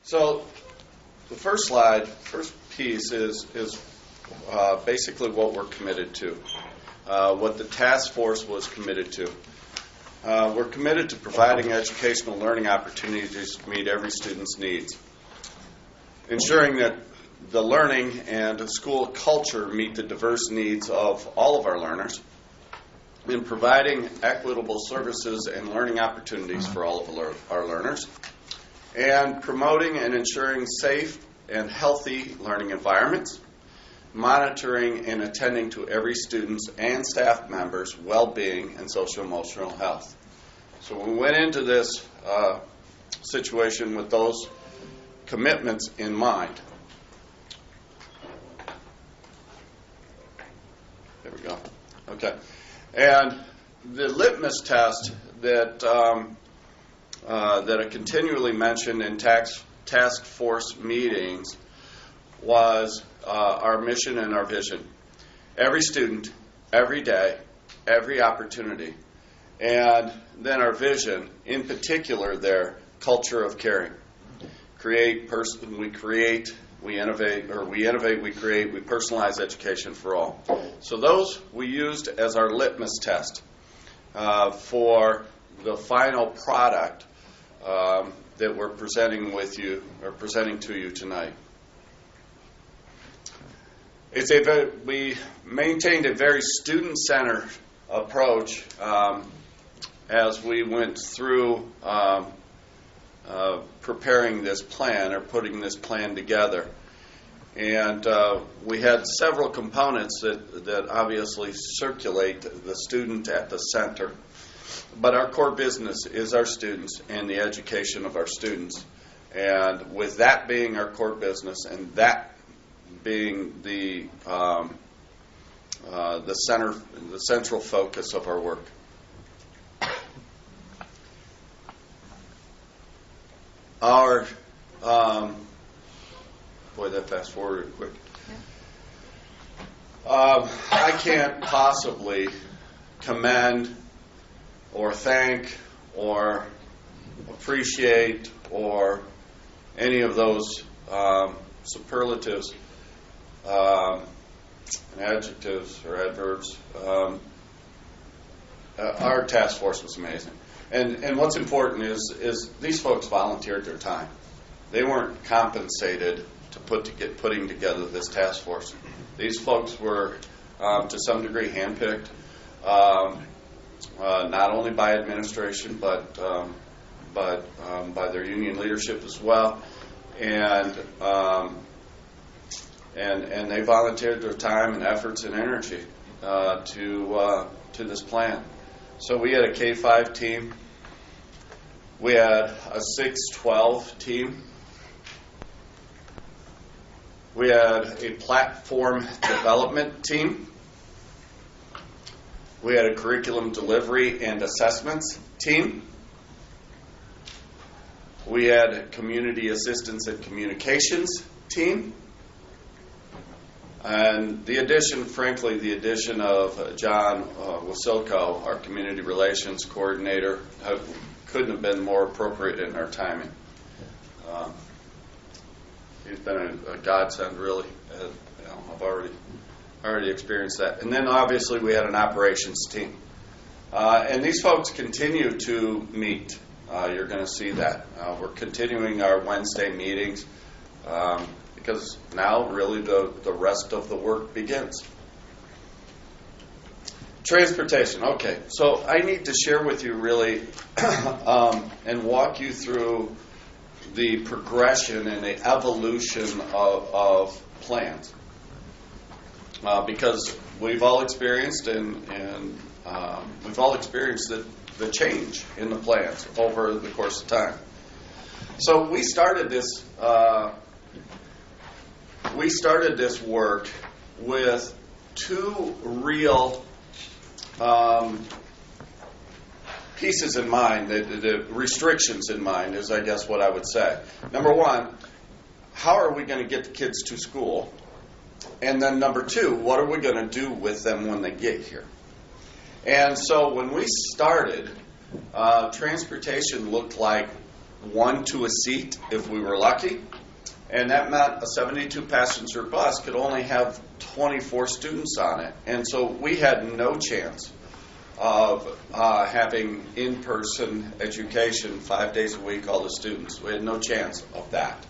So the first slide, first piece is basically what we're committed to, what the task force was committed to. We're committed to providing educational learning opportunities to meet every student's needs, ensuring that the learning and school culture meet the diverse needs of all of our learners, in providing equitable services and learning opportunities for all of our learners, and promoting and ensuring safe and healthy learning environments, monitoring and attending to every student's and staff member's well-being and social-emotional health. So we went into this situation with those commitments in mind. There we go. Okay. And the litmus test that I continually mentioned in task force meetings was our mission and our vision. Every student, every day, every opportunity. And then our vision, in particular their culture of caring. We innovate, we create, we personalize education for all. So those we used as our litmus test for the final product that we're presenting to you tonight. We maintained a very student-centered approach as we went through preparing this plan or putting this plan together. And we had several components that obviously circulate the student at the center. But our core business is our students and the education of our students. And with that being our core business and that being the central focus of our work. Our boy, that fast forwarded quick. I can't possibly commend or thank or appreciate or any of those superlatives, adjectives or adverbs. Our task force was amazing. And what's important is these folks volunteered their time. They weren't compensated to putting together this task force. These folks were, to some degree, handpicked, not only by administration but by their union leadership as well, and they volunteered their time and efforts and energy to this plan. So we had a K-5 team. We had a 6-12 team. We had a platform development team. We had a curriculum delivery and assessments team. We had a community assistance and communications team. And the addition of John Wasilko, our community relations coordinator, couldn't have been more appropriate in our timing. He's been a godsend, really. I've already experienced that. And then obviously we had an operations team. And these folks continue to meet. You're going to see that. We're continuing our Wednesday meetings because now really the rest of the work begins. Transportation. Okay, so I need to share with you really and walk you through the progression and the evolution of plans. Because we've all experienced and we've all experienced the change in the plans over the course of time. So we started this work with two real pieces in mind, the restrictions in mind is, I guess, what I would say. Number one, how are we going to get the kids to school? And then number two, what are we going to do with them when they get here? And so when we started, transportation looked like one to a seat if we were lucky. And that meant a 72-passenger bus could only have 24 students on it. And so we had no chance of having in-person education 5 days a week, all the students. We had no chance of that.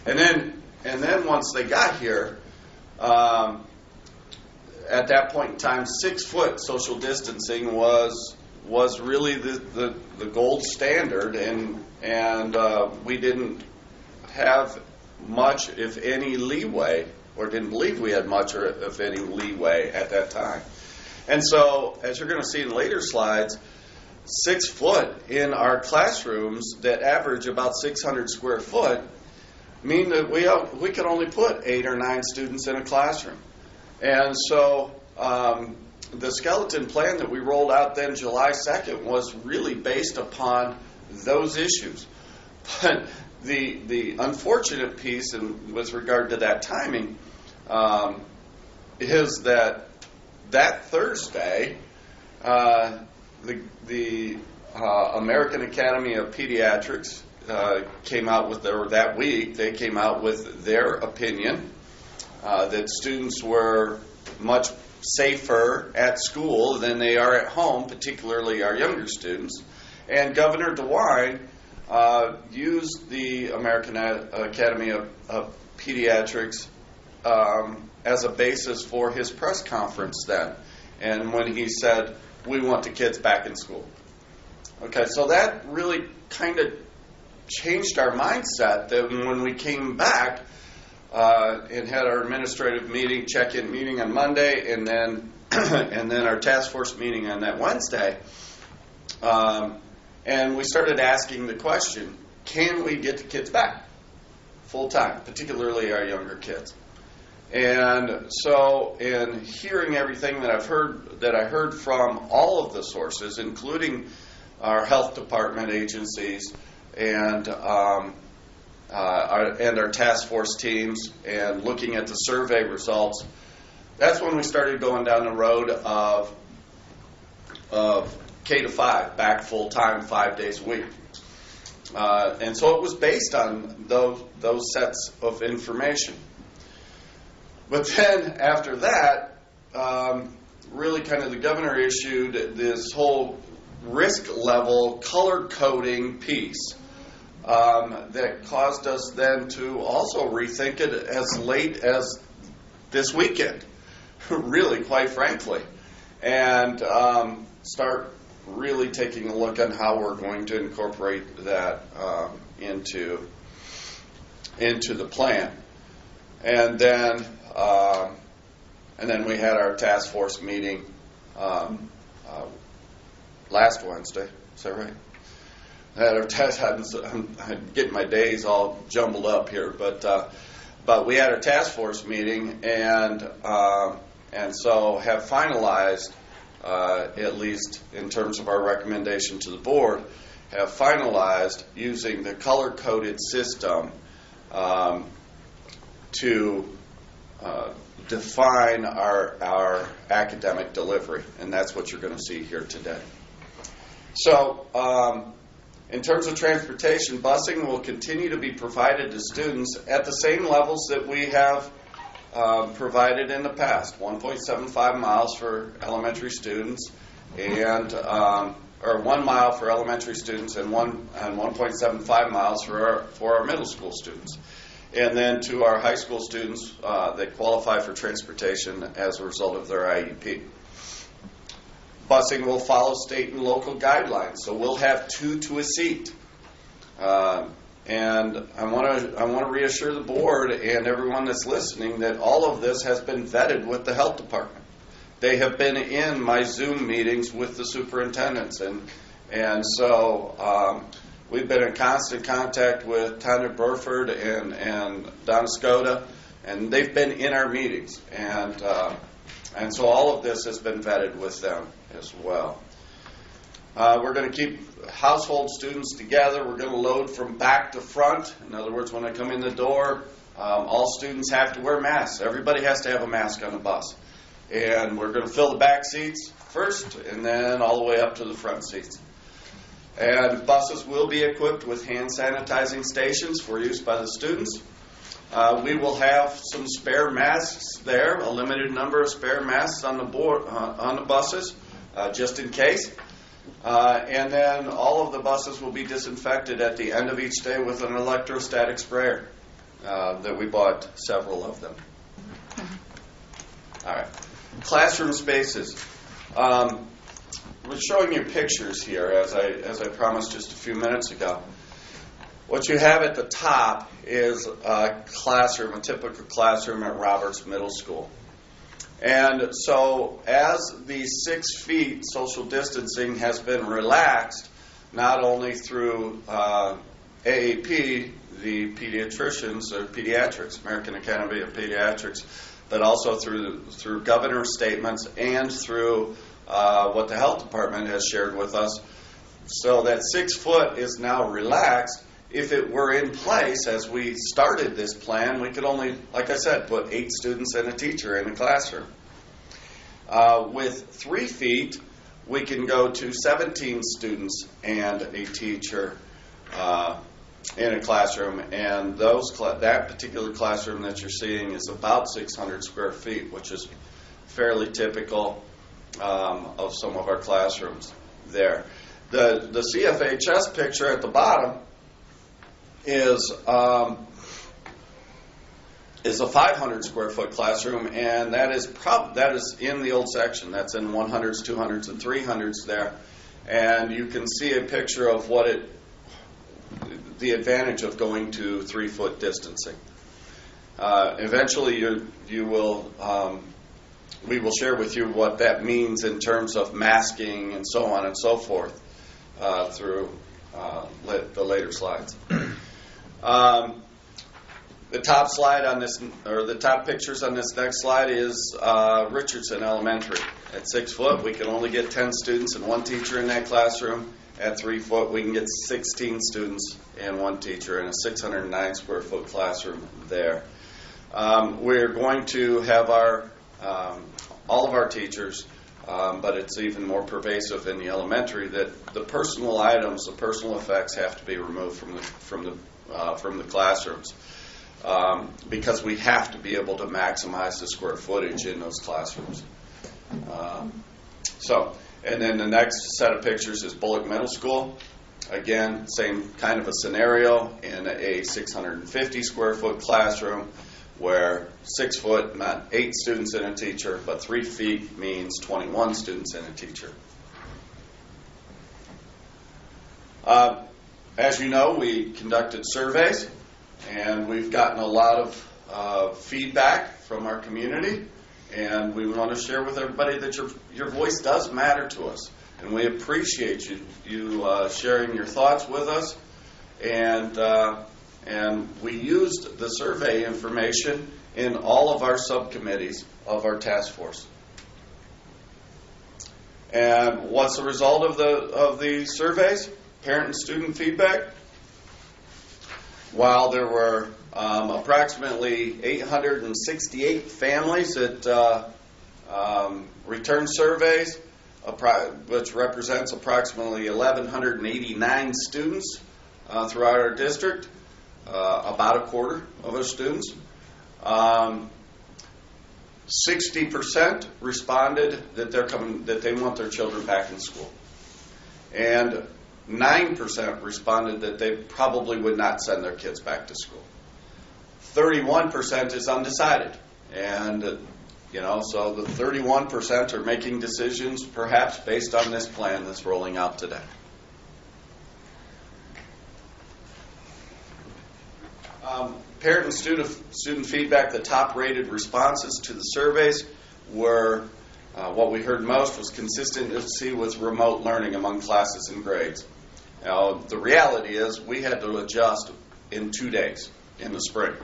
And then once they got here, at that point in time, 6-foot social distancing was really the gold standard, and we didn't have much, if any, leeway, or didn't believe we had much, or if any, leeway at that time. And so, as you're going to see in later slides, 6 foot in our classrooms that average about 600 square foot mean that we could only put 8 or 9 students in a classroom. And so the skeleton plan that we rolled out then July 2nd was really based upon those issues. But the unfortunate piece with regard to that timing is that Thursday, the American Academy of Pediatrics came out with that week, they came out with their opinion that students were much safer at school than they are at home, particularly our younger students. And Governor DeWine used the American Academy of Pediatrics as a basis for his press conference then. And when he said, we want the kids back in school. Okay, so that really kind of changed our mindset that when we came back and had our administrative meeting, check-in meeting on Monday, and then and then our task force meeting on that Wednesday, and we started asking the question, can we get the kids back full-time, particularly our younger kids? And so in hearing everything that I heard from all of the sources, including our health department agencies and our task force teams, and looking at the survey results, that's when we started going down the road of K-5, back full-time 5 days a week. And so it was based on those sets of information. But then after that, really kind of the governor issued this whole risk level color coding piece that caused us then to also rethink it as late as this weekend, really, quite frankly, and start really taking a look on how we're going to incorporate that into the plan. And then we had our task force meeting last Wednesday. Is that right? I'm getting my days all jumbled up here, but we had our task force meeting, and so have finalized, at least in terms of our recommendation to the board, have finalized using the color-coded system to define our academic delivery, and that's what you're going to see here today. So, in terms of transportation, busing will continue to be provided to students at the same levels that we have provided in the past, 1.75 miles for elementary students, and or 1 mile for elementary students, and 1.75 miles for our middle school students. And then to our high school students that qualify for transportation as a result of their IEP. Busing will follow state and local guidelines, so we'll have 2 to a seat. And I want to reassure the board and everyone that's listening that all of this has been vetted with the health department. They have been in my Zoom meetings with the superintendents, and so we've been in constant contact with Tanya Burford and Donna Skoda, and they've been in our meetings, and so all of this has been vetted with them as well. We're going to keep household students together. We're going to load from back to front. In other words, when I come in the door, all students have to wear masks. Everybody has to have a mask on the bus. And we're going to fill the back seats first, and then all the way up to the front seats. And buses will be equipped with hand sanitizing stations for use by the students. We will have some spare masks there, a limited number of spare masks on the buses, just in case. And then all of the buses will be disinfected at the end of each day with an electrostatic sprayer that we bought several of them. All right. Classroom spaces. We're showing you pictures here, as I promised just a few minutes ago. What you have at the top is a classroom, a typical classroom at Roberts Middle School. And so as the 6 feet social distancing has been relaxed, not only through AAP, the pediatricians, or pediatrics, American Academy of Pediatrics, but also through governor's statements and through what the health department has shared with us, so that 6 foot is now relaxed. If it were in place as we started this plan, we could only, like I said, put 8 students and a teacher in a classroom. With 3 feet, we can go to 17 students and a teacher in a classroom, and that particular classroom that you're seeing is about 600 square feet, which is fairly typical of some of our classrooms there. The CFHS picture at the bottom is a 500 square foot classroom, and that is in the old section. That's in 100s, 200s, and 300s there, and you can see a picture of the advantage of going to 3 foot distancing. Eventually, we will share with you what that means in terms of masking and so on and so forth through the later slides. The top slide on this, or the top pictures on this next slide, is Richardson Elementary. At 6 foot, we can only get 10 students and 1 teacher in that classroom. At 3 foot, we can get 16 students and 1 teacher in a 609 square foot classroom there. We're going to have all of our teachers, but it's even more pervasive in the elementary, that the personal items, the personal effects, have to be removed from the classrooms, because we have to be able to maximize the square footage in those classrooms. And then the next set of pictures is Bullock Middle School. Again, same kind of a scenario in a 650 square foot classroom, where 6 foot meant 8 students and a teacher, but 3 feet means 21 students and a teacher. As you know, we conducted surveys, and we've gotten a lot of feedback from our community, and we want to share with everybody that your voice does matter to us, and we appreciate you sharing your thoughts with us, and we used the survey information in all of our subcommittees of our task force. And what's the result of the surveys? Parent and student feedback. While there were approximately 868 families that returned surveys, which represents approximately 1,189 students throughout our district, about a quarter of our students. 60% responded that they want their children back in school, and 9% responded that they probably would not send their kids back to school. 31% is undecided, and so the 31% are making decisions perhaps based on this plan that's rolling out today. Parent and student feedback, the top-rated responses to the surveys were, what we heard most was consistency with remote learning among classes and grades. Now, the reality is we had to adjust in 2 days in the spring.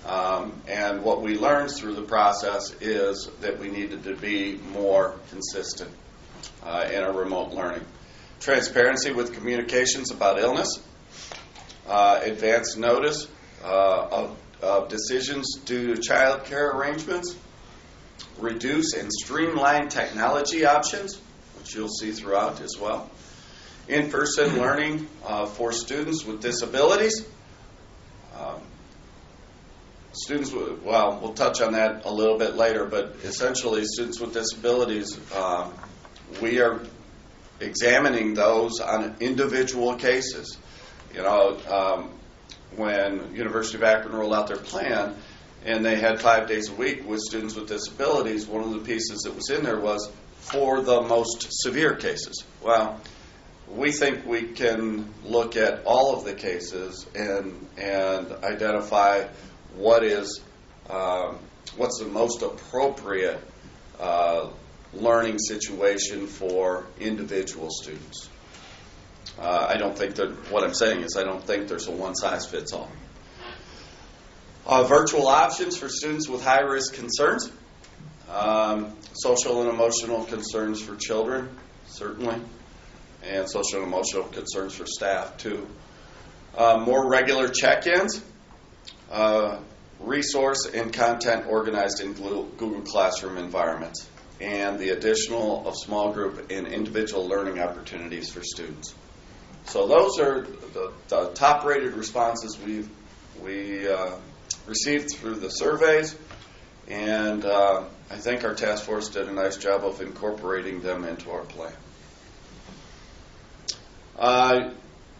And what we learned through the process is that we needed to be more consistent in our remote learning. Transparency with communications about illness, advance notice of decisions due to child care arrangements, reduce and streamline technology options, which you'll see throughout as well, In-person learning for students with disabilities. We'll touch on that a little bit later, but essentially students with disabilities, we are examining those on individual cases. When University of Akron rolled out their plan and they had 5 days a week with students with disabilities, one of the pieces that was in there was for the most severe cases. Well, we think we can look at all of the cases and identify what's the most appropriate learning situation for individual students. I don't think that what I'm saying is I don't think there's a one-size-fits-all. Virtual options for students with high-risk concerns. Social and emotional concerns for children, certainly, and social and emotional concerns for staff, too. More regular check-ins. Resource and content organized in Google Classroom environments, and the additional of small group and individual learning opportunities for students. So those are the top-rated responses we received through the surveys, and I think our task force did a nice job of incorporating them into our plan.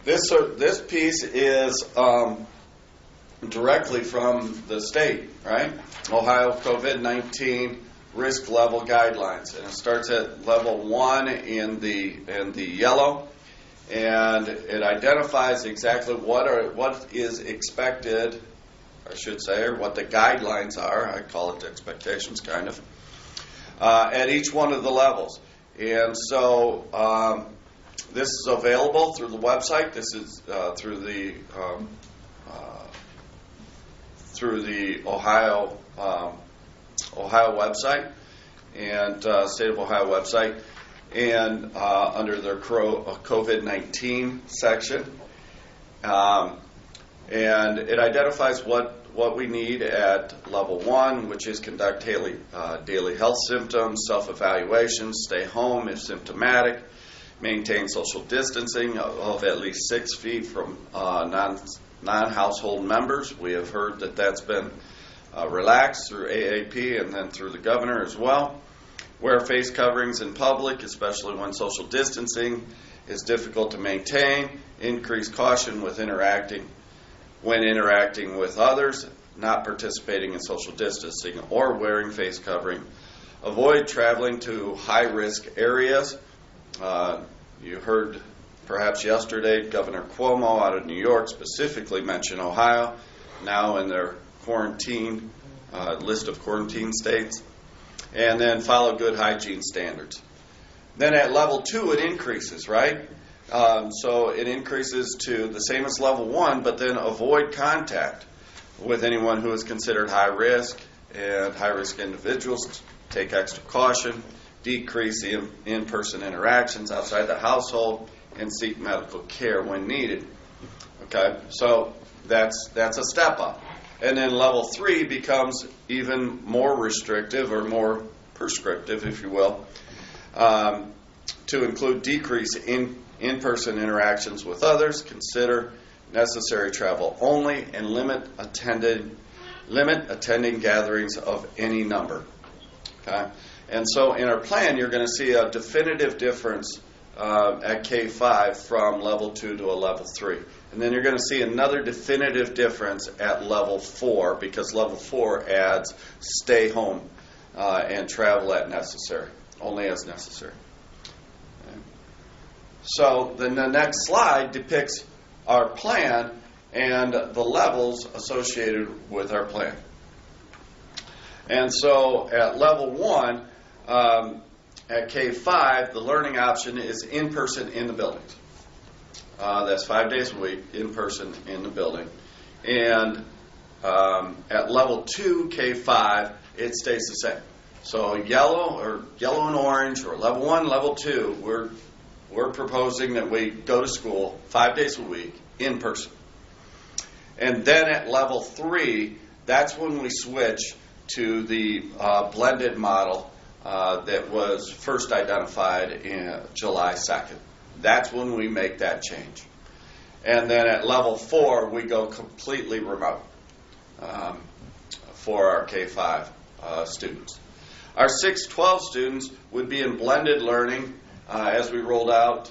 This piece is directly from the state, right? Ohio COVID-19 risk level guidelines, and it starts at level 1 in the yellow, and it identifies exactly what is expected, I should say, or what the guidelines are. I call it expectations, kind of, at each one of the levels. And so this is available through the website. This is through the Ohio website and State of Ohio website, and under their COVID-19 section, and it identifies what we need at level 1, which is conduct daily health symptoms, self-evaluations, stay home if symptomatic, maintain social distancing of at least 6 feet from non-household members. We have heard that that's been relaxed through AAP and then through the governor as well. Wear face coverings in public, especially when social distancing is difficult to maintain. Increase caution with interacting with others, not participating in social distancing or wearing face covering. Avoid traveling to high-risk areas. You heard perhaps yesterday Governor Cuomo out of New York specifically mention Ohio, now in their quarantine list of quarantine states. And then follow good hygiene standards. Then at level 2 it increases, right? So it increases to the same as level 1, but then avoid contact with anyone who is considered high risk, and high-risk individuals take extra caution, decrease the in-person interactions outside the household, and seek medical care when needed. Okay, so that's a step up. And then level 3 becomes even more restrictive, or more prescriptive, if you will, to include decrease in in-person interactions with others, consider necessary travel only, and limit attending gatherings of any number. Okay, and so in our plan, you're going to see a definitive difference at K5 from level 2 to a level 3. And then you're going to see another definitive difference at level 4, because level 4 adds stay home and travel at necessary, only as necessary. Okay. So then the next slide depicts our plan and the levels associated with our plan. And so at level 1, at K5, the learning option is in-person in the buildings. That's 5 days a week, in-person in the building. And at level 2, K5, it stays the same. So yellow and orange, or level 1, level 2, we're proposing that we go to school 5 days a week, in person. And then at level 3, that's when we switch to the blended model that was first identified in July 2nd. that's when we make that change. And then at level 4, we go completely remote for our K-5 students. Our 6-12 students would be in blended learning as we rolled out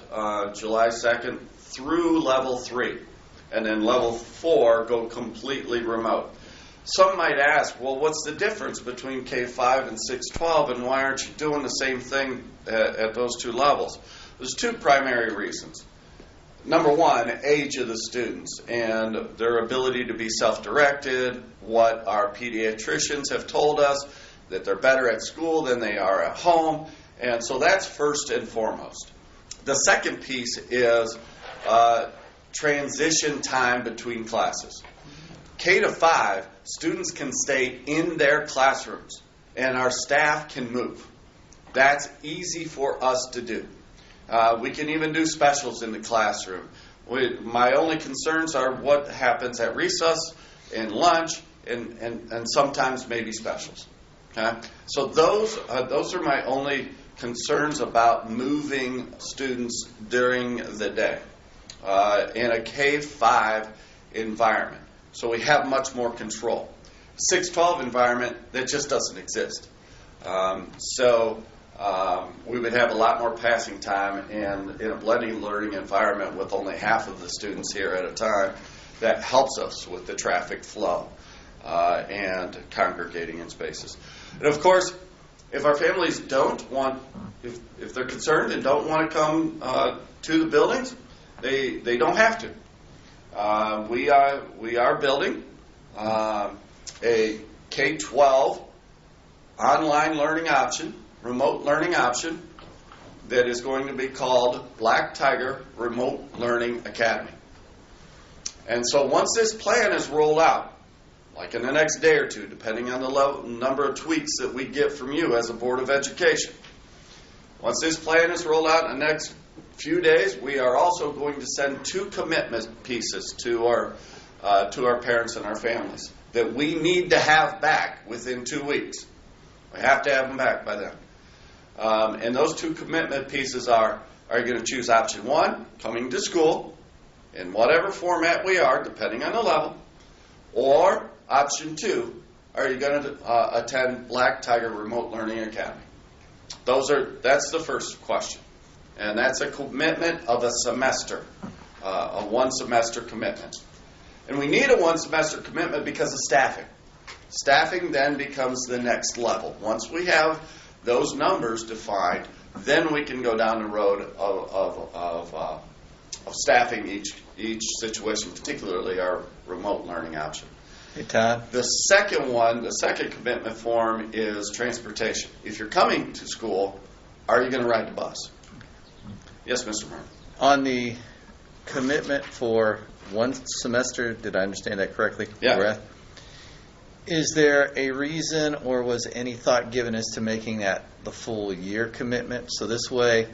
July 2nd through level 3. And then level 4 go completely remote. Some might ask, well, what's the difference between K-5 and 6-12, and why aren't you doing the same thing at those two levels? There's two primary reasons. Number one, age of the students and their ability to be self-directed, what our pediatricians have told us, that they're better at school than they are at home, and so that's first and foremost. The second piece is transition time between classes. K-5, students can stay in their classrooms, and our staff can move. That's easy for us to do. We can even do specials in the classroom. My only concerns are what happens at recess and lunch and sometimes maybe specials. Okay? So those are my only concerns about moving students during the day in a K-5 environment. So we have much more control. 6-12 environment, that just doesn't exist. We would have a lot more passing time, and in a blended learning environment with only half of the students here at a time, that helps us with the traffic flow and congregating in spaces. And of course, if our families don't want, if they're concerned and don't want to come to the buildings, they don't have to. We are building a K-12 online learning option, remote learning option, that is going to be called Black Tiger Remote Learning Academy. And so once this plan is rolled out, like in the next day or two, depending on the number of tweaks that we get from you as a Board of Education, once this plan is rolled out in the next few days, we are also going to send 2 commitment pieces to our parents and our families that we need to have back within 2 weeks. We have to have them back by then. And those 2 commitment pieces are you going to choose option 1, coming to school, in whatever format we are, depending on the level, or option 2, are you going to attend Black Tiger Remote Learning Academy? That's the first question. And that's a commitment of a semester, a 1-semester commitment. And we need a 1-semester commitment because of staffing. Staffing then becomes the next level. Once we have those numbers defined, then we can go down the road of staffing each situation, particularly our remote learning option. Hey, Todd. The second commitment form is transportation. If you're coming to school, are you going to ride the bus? Yes, Mr. Martin. On the commitment for 1 semester, did I understand that correctly? Yeah. Correct? Is there a reason, or was any thought given as to making that the full year commitment? So this way,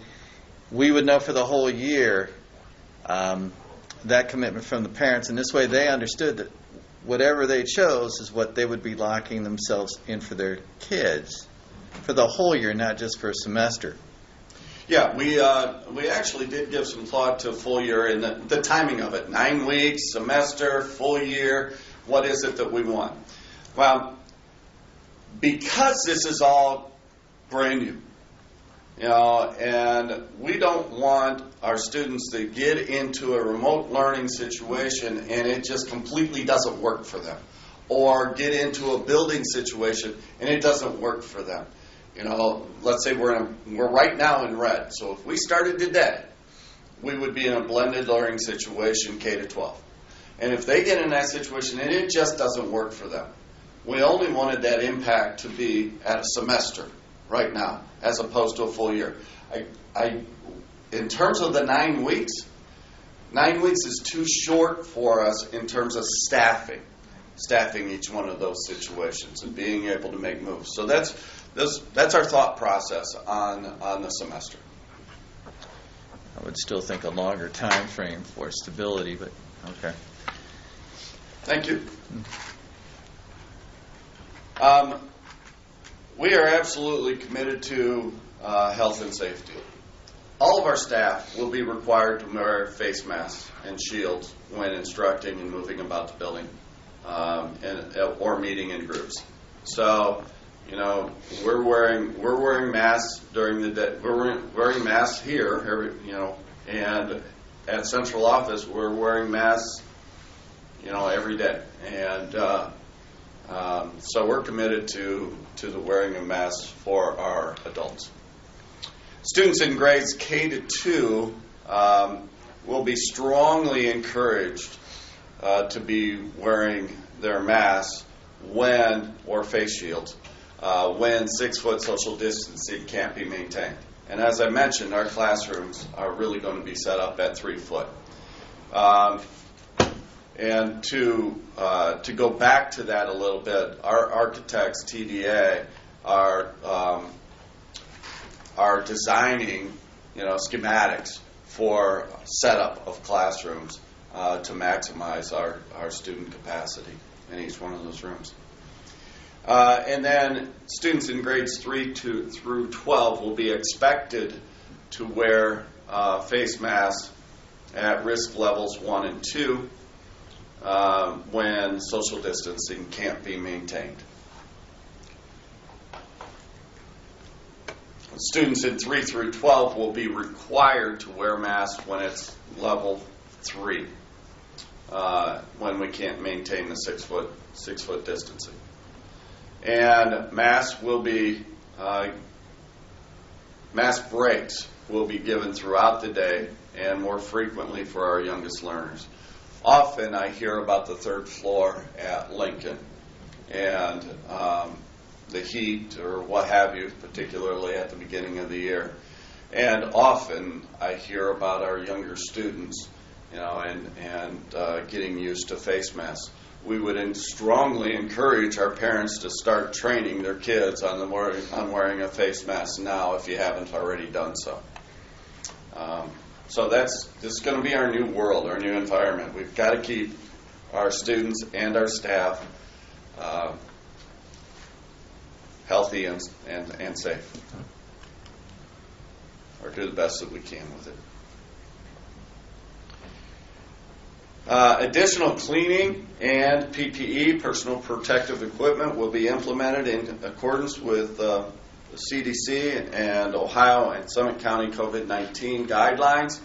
we would know for the whole year that commitment from the parents, and this way they understood that whatever they chose is what they would be locking themselves in for their kids for the whole year, not just for a semester. Yeah, we actually did give some thought to full year and the timing of it. 9 weeks, semester, full year. What is it that we want? Well, because this is all brand new, and we don't want our students to get into a remote learning situation and it just completely doesn't work for them, or get into a building situation and it doesn't work for them. Let's say we're right now in red. So if we started today, we would be in a blended learning situation, K-12. And if they get in that situation and it just doesn't work for them, we only wanted that impact to be at a semester right now, as opposed to a full year. In terms of the 9 weeks, 9 weeks is too short for us in terms of staffing each one of those situations and being able to make moves. So that's our thought process on the semester. I would still think a longer time frame for stability, but okay. Thank you. We are absolutely committed to health and safety. All of our staff will be required to wear face masks and shields when instructing and moving about the building, or meeting in groups. So, we're wearing masks during the day. We're wearing masks here, and at central office we're wearing masks, every day. And so we're committed to the wearing of masks for our adults. Students in grades K to 2 will be strongly encouraged to be wearing their masks or face shields when 6-foot social distancing can't be maintained. And as I mentioned, our classrooms are really going to be set up at 3 foot. And to go back to that a little bit, our architects, TDA, are designing, schematics for setup of classrooms to maximize our student capacity in each one of those rooms. And then students in grades 3 through 12 will be expected to wear face masks at risk levels 1 and 2 when social distancing can't be maintained. Students in 3 through 12 will be required to wear masks when it's level 3, when we can't maintain the 6 foot distancing. And mask breaks will be given throughout the day and more frequently for our youngest learners. Often I hear about the 3rd floor at Lincoln and the heat or what have you, particularly at the beginning of the year. And often I hear about our younger students, and getting used to face masks. We would strongly encourage our parents to start training their kids on wearing a face mask now if you haven't already done so. So this is going to be our new world, our new environment. We've got to keep our students and our staff healthy and safe, or do the best that we can with it. Additional cleaning and PPE, personal protective equipment, will be implemented in accordance with the CDC and Ohio and Summit County COVID-19 guidelines.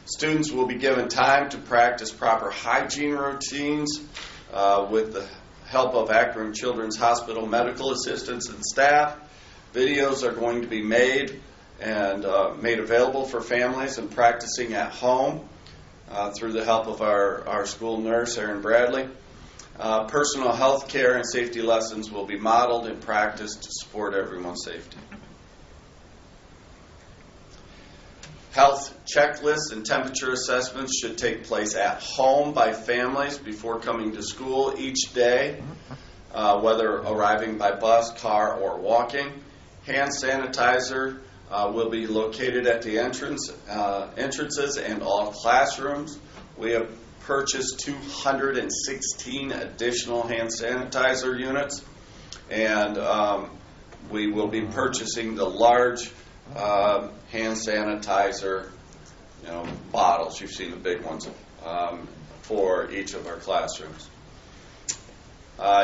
Students will be given time to practice proper hygiene routines with the help of Akron Children's Hospital medical assistants and staff. Videos are going to be made available for families and practicing at home through the help of our school nurse, Erin Bradley. Personal health care and safety lessons will be modeled and practiced to support everyone's safety. Health checklists and temperature assessments should take place at home by families before coming to school each day, whether arriving by bus, car, or walking. Hand sanitizer will be located at the entrances and all classrooms. We have purchased 216 additional hand sanitizer units, and we will be purchasing the large hand sanitizer bottles. You've seen the big ones for each of our classrooms.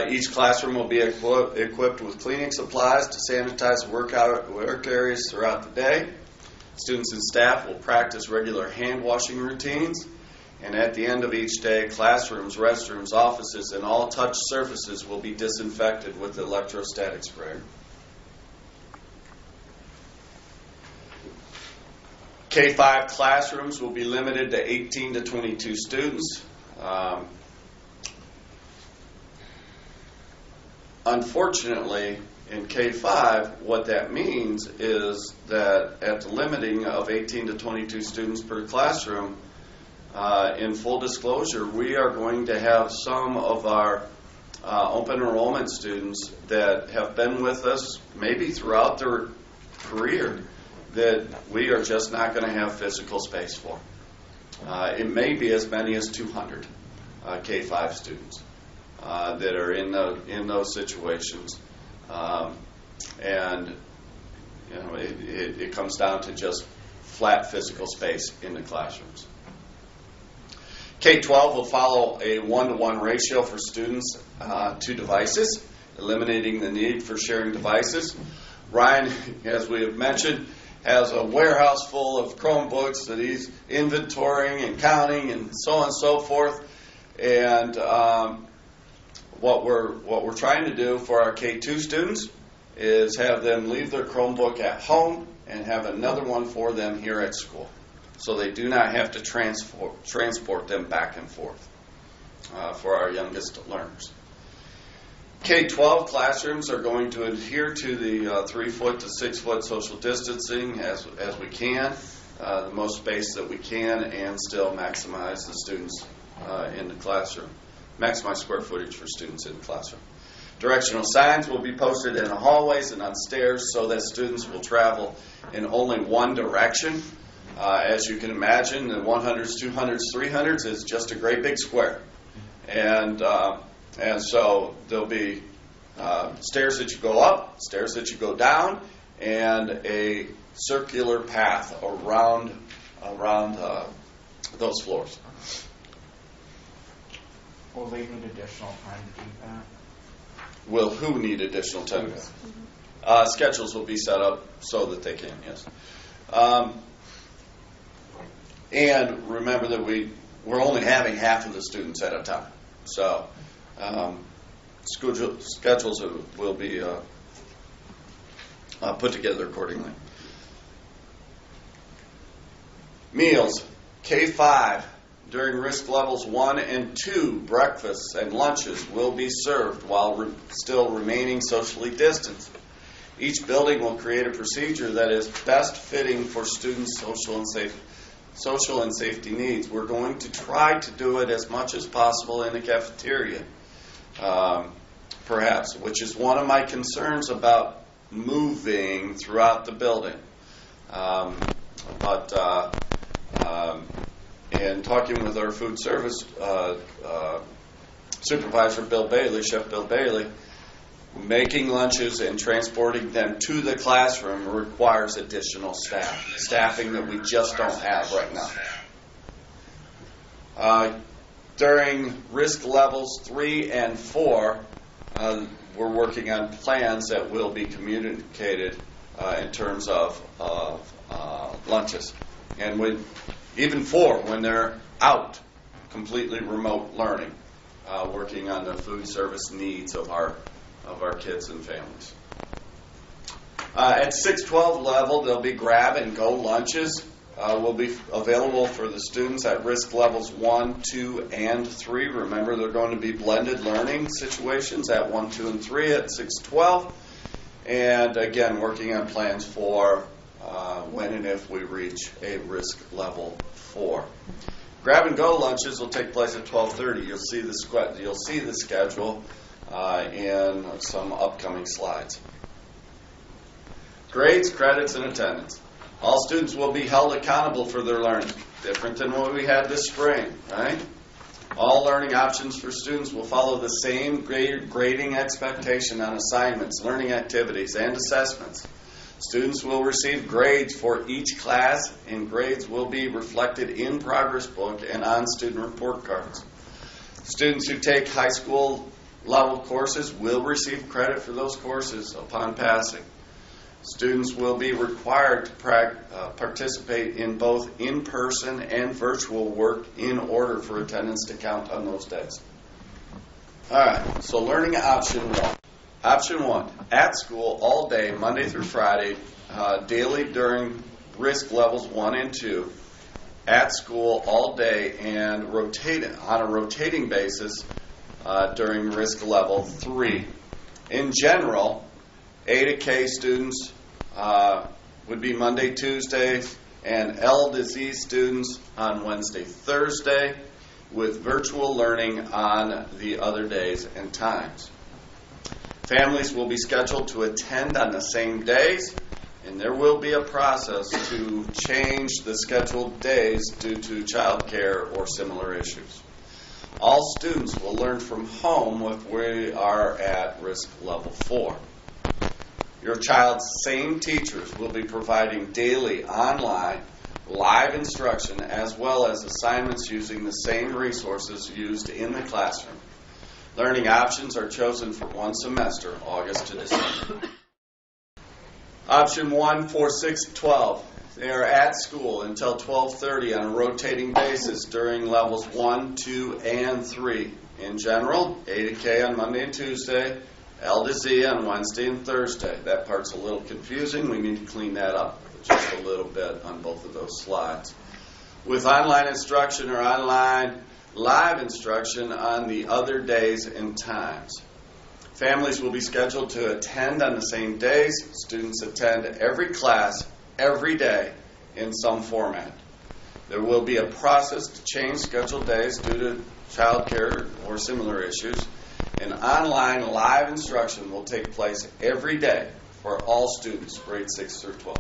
Each classroom will be equipped with cleaning supplies to sanitize work areas throughout the day. Students and staff will practice regular hand washing routines. And at the end of each day, classrooms, restrooms, offices, and all touch surfaces will be disinfected with electrostatic sprayer. K-5 classrooms will be limited to 18 to 22 students. Unfortunately, in K-5, what that means is that at the limiting of 18 to 22 students per classroom, in full disclosure, we are going to have some of our open enrollment students that have been with us maybe throughout their career that we are just not going to have physical space for. It may be as many as 200 K-5 students that are in those situations, and it comes down to just flat physical space in the classrooms. K-12 will follow a 1-to-1 ratio for students to devices, eliminating the need for sharing devices. Ryan, as we have mentioned, has a warehouse full of Chromebooks that he's inventorying and counting and so on and so forth. And what we're trying to do for our K-2 students is have them leave their Chromebook at home and have another one for them here at school, so they do not have to transport them back and forth for our youngest learners. K-12 classrooms are going to adhere to the 3-foot to 6-foot social distancing as we can, the most space that we can, and still maximize the students in the classroom, maximize square footage for students in the classroom. Directional signs will be posted in the hallways and on stairs so that students will travel in only one direction. As you can imagine, the 100s, 200s, 300s is just a great big square. And so there'll be stairs that you go up, stairs that you go down, and a circular path around those floors. Will they need additional time to do that? Will who need additional time? Schedules will be set up so that they can, yes. And remember that we're only having half of the students at a time. So schedules will be put together accordingly. Meals, K-5. During risk levels 1 and 2, breakfasts and lunches will be served while still remaining socially distanced. Each building will create a procedure that is best fitting for students' social and safety needs. We're going to try to do it as much as possible in the cafeteria, perhaps, which is one of my concerns about moving throughout the building. And talking with our food service supervisor, Chef Bill Bailey, making lunches and transporting them to the classroom requires additional staffing that we just don't have right now. During risk levels 3 and 4, we're working on plans that will be communicated in terms of lunches. And even 4, when they're out, completely remote learning, working on the food service needs of our kids and families. At 6-12 level, there'll be grab and go lunches will be available for the students at risk levels 1, 2, and 3. Remember, they're going to be blended learning situations at 1, 2, and 3 at 6-12. And again, working on plans for when and if we reach a risk level 4. Grab and go lunches will take place at 12:30. You'll see the schedule in some upcoming slides. Grades, credits, and attendance. All students will be held accountable for their learning. Different than what we had this spring, right? All learning options for students will follow the same grading expectation on assignments, learning activities, and assessments. Students will receive grades for each class, and grades will be reflected in progress book and on student report cards. Students who take high school level courses will receive credit for those courses upon passing. Students will be required to participate in both in-person and virtual work in order for attendance to count on those days. All right, so learning option 1. Option 1, at school all day, Monday through Friday, daily during risk levels 1 and 2, at school all day and on a rotating basis during risk level 3. In general, A to K students would be Monday, Tuesday, and L to Z students on Wednesday, Thursday, with virtual learning on the other days and times. Families will be scheduled to attend on the same days, and there will be a process to change the scheduled days due to child care or similar issues. All students will learn from home if we are at risk level 4. Your child's same teachers will be providing daily online live instruction, as well as assignments using the same resources used in the classroom. Learning options are chosen for one semester, August to December. Option 1 for 6 to 12. They are at school until 12:30 on a rotating basis during levels 1, 2, and 3. In general, A to K on Monday and Tuesday, L to Z on Wednesday and Thursday. That part's a little confusing. We need to clean that up just a little bit on both of those slides. With online instruction or online live instruction on the other days and times. Families will be scheduled to attend on the same days. Students attend every class, every day, in some format. There will be a process to change scheduled days due to childcare or similar issues. And online live instruction will take place every day for all students, grades 6 through 12.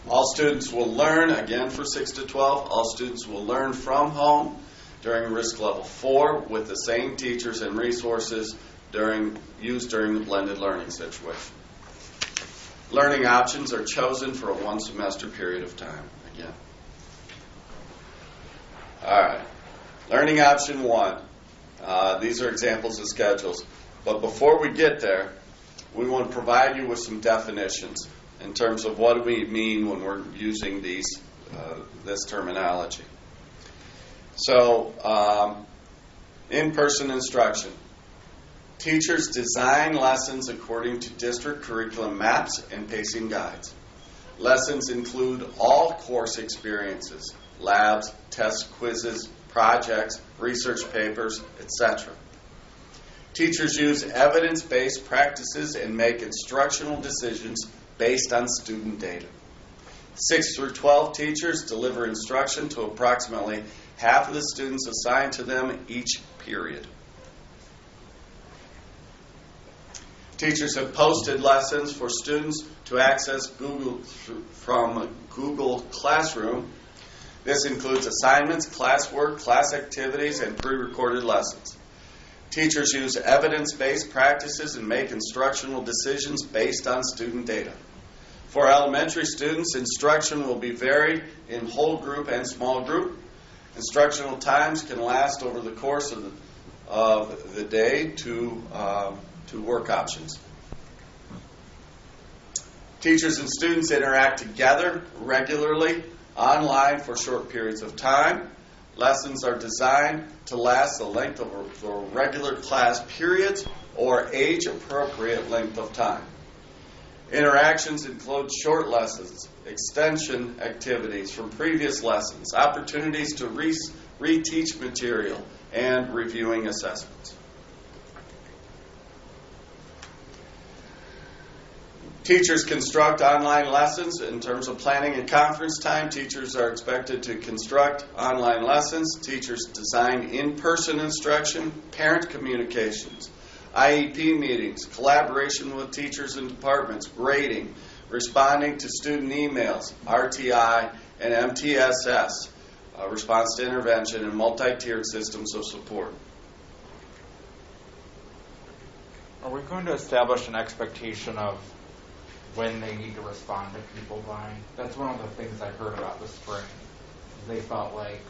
All students will learn, again for 6 to 12, all students will learn from home during risk level 4 with the same teachers and resources used during the blended learning situation. Learning options are chosen for a one semester period of time, again. All right, learning option 1. These are examples of schedules. But before we get there, we want to provide you with some definitions in terms of what do we mean when we're using this terminology. So, in-person instruction. Teachers design lessons according to district curriculum maps and pacing guides. Lessons include all course experiences, labs, tests, quizzes, projects, research papers, etc. Teachers use evidence-based practices and make instructional decisions based on student data. 6 through 12 teachers deliver instruction to approximately half of the students assigned to them each period. Teachers have posted lessons for students to access from Google Classroom. This includes assignments, classwork, class activities, and pre-recorded lessons. Teachers use evidence-based practices and make instructional decisions based on student data. For elementary students, instruction will be varied in whole group and small group. Instructional times can last over the course of the day to work options. Teachers and students interact together regularly online for short periods of time. Lessons are designed to last the length of a regular class periods or age-appropriate length of time. Interactions include short lessons, extension activities from previous lessons, opportunities to reteach material, and reviewing assessments. Teachers construct online lessons. In terms of planning and conference time, teachers are expected to construct online lessons. Teachers design in-person instruction, parent communications, IEP meetings, collaboration with teachers and departments, grading, responding to student emails, RTI and MTSS, response to intervention, and multi-tiered systems of support. Are we going to establish an expectation of when they need to respond to people by? That's one of the things I heard about this spring. They felt like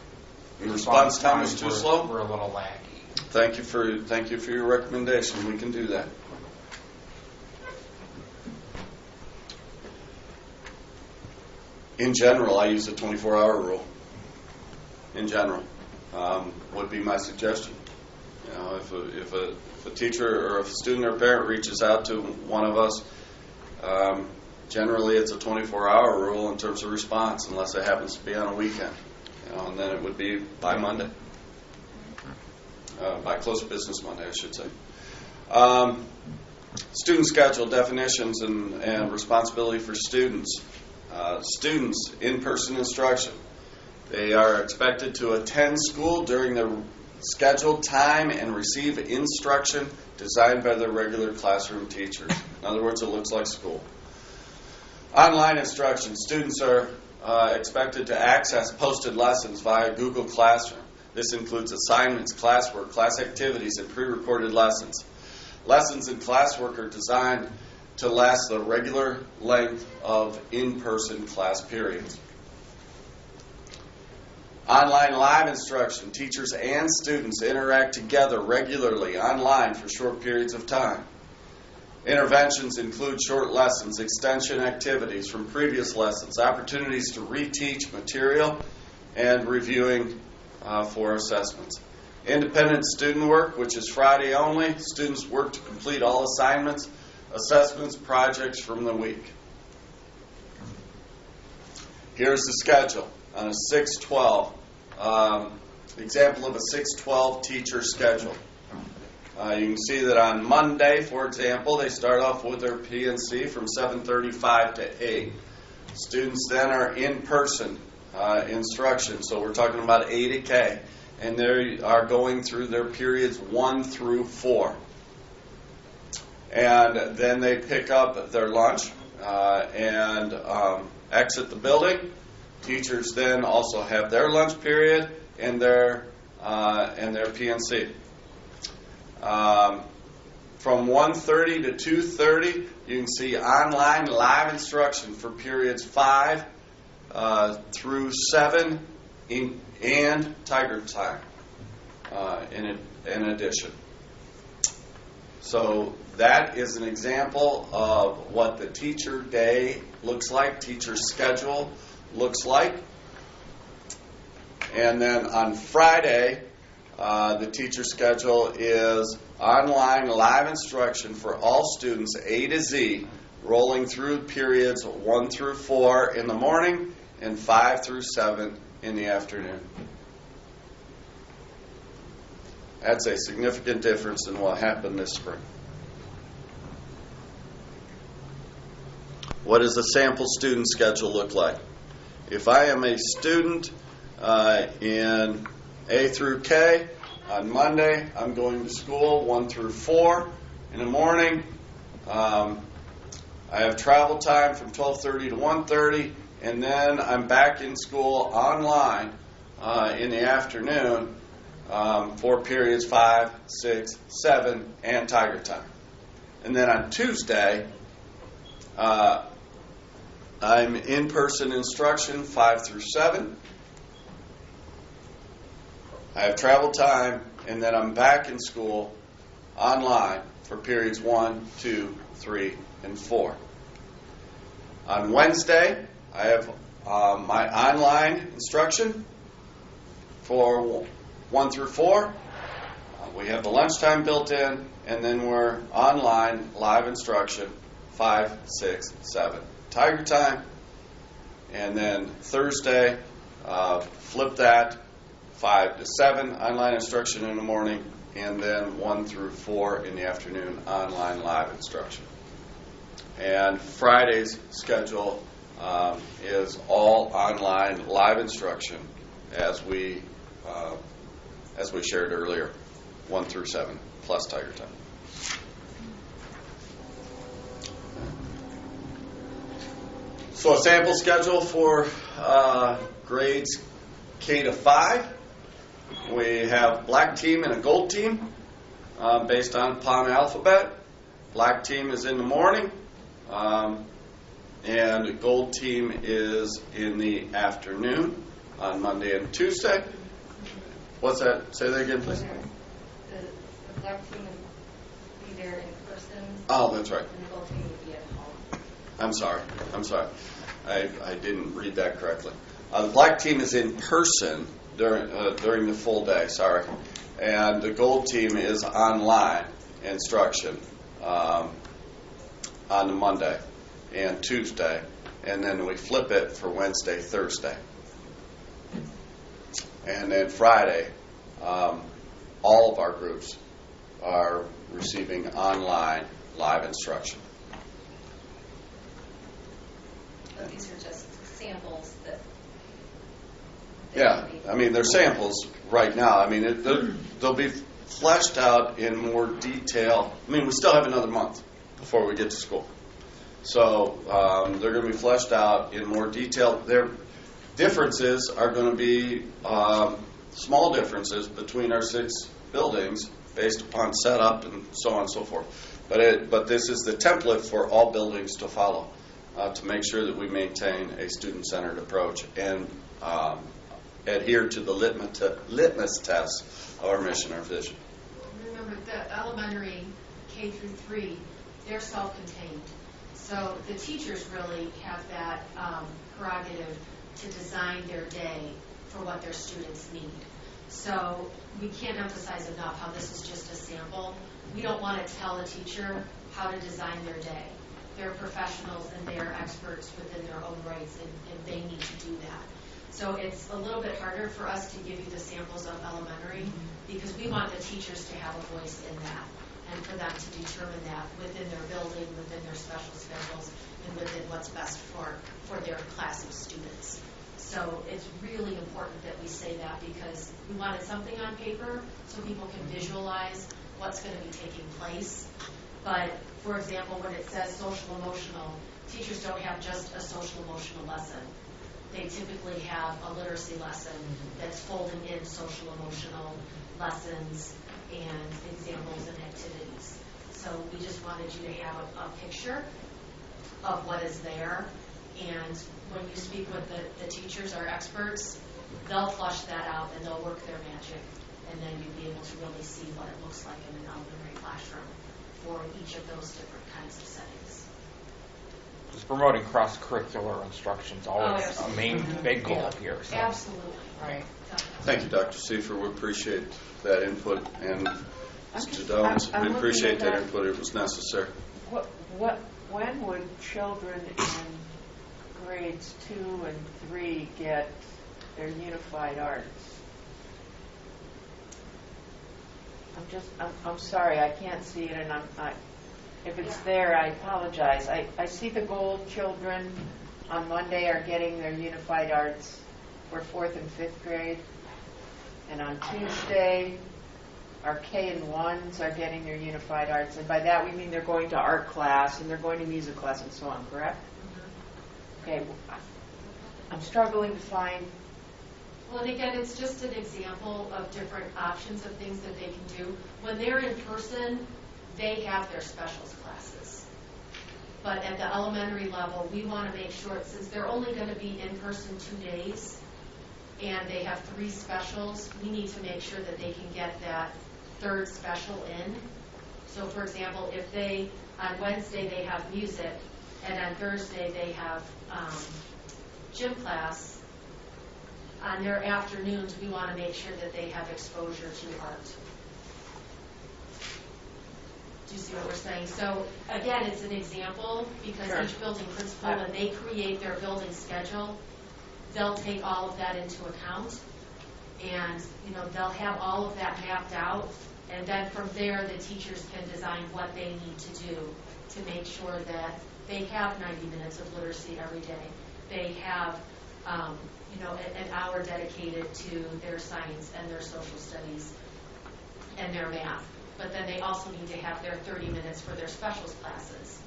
the response time was too slow? We're a little laggy. Thank you for your recommendation. We can do that. In general, I use a 24-hour rule. In general, would be my suggestion. You know, if a teacher or if a student or parent reaches out to one of us, generally it's a 24-hour rule in terms of response, unless it happens to be on a weekend. You know, and then it would be by Monday. By close of business Monday, I should say. Student schedule definitions and responsibility for students. Students, in-person instruction. They are expected to attend school during the scheduled time and receive instruction designed by their regular classroom teachers. In other words, it looks like school. Online instruction. Students are expected to access posted lessons via Google Classroom. This includes assignments, classwork, class activities, and pre-recorded lessons. Lessons and classwork are designed to last the regular length of in-person class periods. Online live instruction. Teachers and students interact together regularly online for short periods of time. Interventions include short lessons, extension activities from previous lessons, opportunities to reteach material, and reviewing for assessments. Independent student work, which is Friday only. Students work to complete all assignments, assessments, projects from the week. Here's the schedule on a 6-12. Example of a 6-12 teacher schedule. You can see that on Monday, for example, they start off with their P&C from 7:35 to 8. Students then are in-person instruction, so we're talking about A to K, and they are going through their periods 1 through 4. And then they pick up their lunch and exit the building. Teachers then also have their lunch period and their P&C. From 1:30 to 2:30, you can see online live instruction for periods 5 through 7 and Tiger Time in addition. So that is an example of what the teacher day looks like, teacher schedule looks like. And then on Friday, the teacher schedule is online live instruction for all students A to Z, rolling through periods 1 through 4 in the morning and 5 through 7 in the afternoon. That's a significant difference in what happened this spring. What does the sample student schedule look like? If I am a student in A through K, on Monday I'm going to school 1 through 4 in the morning. I have travel time from 12:30 to 1:30, and then I'm back in school online in the afternoon for periods 5, 6, 7, and Tiger Time. And then on Tuesday, I'm in-person instruction 5 through 7. I have travel time, and then I'm back in school online for periods 1, 2, 3, and 4. On Wednesday, I have my online instruction for 1 through 4. We have the lunchtime built in, and then we're online live instruction 5, 6, 7. Tiger Time. And then Thursday, flip that, 5 to 7 online instruction in the morning, and then 1 through 4 in the afternoon online live instruction. And Friday's schedule is all online live instruction as we shared earlier, 1 through 7 plus Tiger Time. So a sample schedule for grades K to 5. We have black team and a gold team based upon alphabet. Black team is in the morning, and the gold team is in the afternoon on Monday and Tuesday. What's that? Say that again, please. The black team would be there in person. Oh, that's right. And the gold team would be at home. I'm sorry. I didn't read that correctly. The black team is in person during the full day, and the gold team is online instruction on the Monday and Tuesday, and then we flip it for Wednesday, Thursday. And then Friday, all of our groups are receiving online live instruction. But these are just samples that. Yeah, I mean, they're samples right now. I mean, they'll be fleshed out in more detail. I mean, we still have another month before we get to school. So they're going to be fleshed out in more detail. Their differences are going to be small differences between our 6 buildings based upon setup and so on and so forth. But this is the template for all buildings to follow to make sure that we maintain a student-centered approach and adhere to the litmus test of our mission, our vision. Remember, the elementary K through 3, they're self-contained. So the teachers really have that prerogative to design their day for what their students need. So we can't emphasize enough how this is just a sample. We don't want to tell a teacher how to design their day. They're professionals and they're experts within their own rights, and they need to do that. So it's a little bit harder for us to give you the samples of elementary because we want the teachers to have a voice in that and for them to determine that within their building, within their special schedules, and within what's best for their class of students. So it's really important that we say that because we wanted something on paper so people can visualize what's going to be taking place. But, for example, when it says social emotional, teachers don't have just a social emotional lesson. They typically have a literacy lesson that's folding in social emotional lessons and examples and activities. So we just wanted you to have a picture of what is there. And when you speak with the teachers, our experts, they'll flush that out and they'll work their magic. And then you'll be able to really see what it looks like in an elementary classroom for each of those different kinds of settings. Just promoting cross-curricular instruction is always a main big goal here. So. Absolutely. Right. Thank you, Dr. Seifer. We appreciate that input, and Mr. Jones, we I'm appreciate looking at that input. It was necessary. When would children in grades 2 and 3 get their unified arts? I'm sorry, I can't see it, and if it's there, I apologize. I see the gold children on Monday are getting their unified arts for 4th and 5th grade, and on Tuesday, our K and 1s are getting their unified arts, and by that we mean they're going to art class and they're going to music class and so on, correct? Okay, I'm struggling to find. Well, and again, it's just an example of different options of things that they can do. When they're in person, they have their specials classes. But at the elementary level, we want to make sure, since they're only going to be in person 2 days, and they have 3 specials, we need to make sure that they can get that 3rd special in. So, for example, if they, on Wednesday, they have music, and on Thursday they have gym class, on their afternoons, we want to make sure that they have exposure to art. Do you see what we're saying? So, again, it's an example because Sure. each building principal, when they create their building schedule, they'll take all of that into account, and they'll have all of that mapped out, and then from there the teachers can design what they need to do to make sure that they have 90 minutes of literacy every day. They have an hour dedicated to their science and their social studies and their math, but then they also need to have their 30 minutes for their specials classes,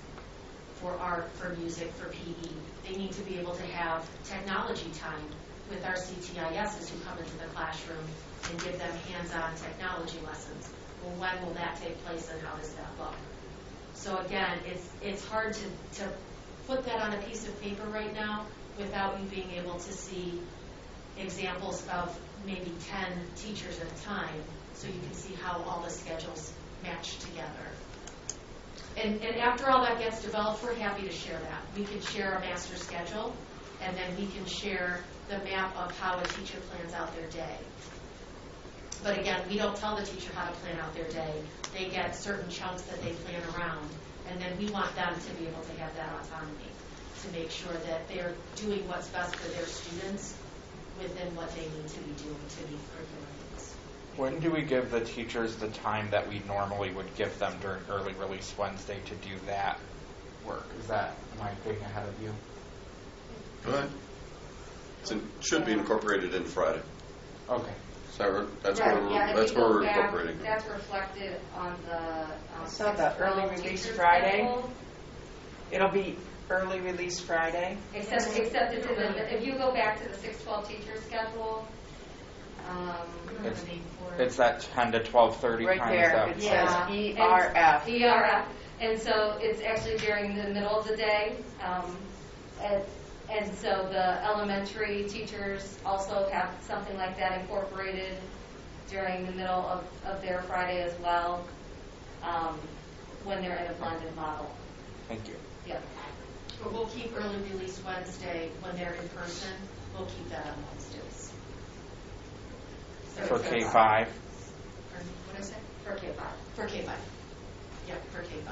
for art, for music, for PE. They need to be able to have technology time with our CTISs who come into the classroom and give them hands-on technology lessons. Well, when will that take place and how does that look? So again, it's hard to put that on a piece of paper right now without you being able to see examples of maybe 10 teachers at a time so you can see how all the schedules match together. And after all that gets developed, we're happy to share that. We can share a master schedule, and then we can share the map of how a teacher plans out their day. But again, we don't tell the teacher how to plan out their day. They get certain chunks that they plan around, and then we want them to be able to have that autonomy to make sure that they're doing what's best for their students within what they need to be doing to meet curriculum needs. When do we give the teachers the time that we normally would give them during early release Wednesday to do that work? Am I getting ahead of you? Go ahead. It should be incorporated in Friday. Okay. So that's Right, where yeah, if that's you where go we're back, incorporating. That's reflected on the I saw the 6-12 early release teacher Friday. schedule. It'll be early release Friday. Except it's in if you go back to the 6-12 teacher schedule, have a name for it. It's that 10 to 12:30 Right kind there, of it stuff. says And ERF. ERF. And so it's actually during the middle of the day. And so the elementary teachers also have something like that incorporated during the middle of their Friday as well, when they're in a blended model. Thank you. Yep. But we'll keep early release Wednesday when they're in person. We'll keep that on Wednesdays. So For it's K-5. Pardon me, what did I say? For K-5. For K-5. Yep, for K-5.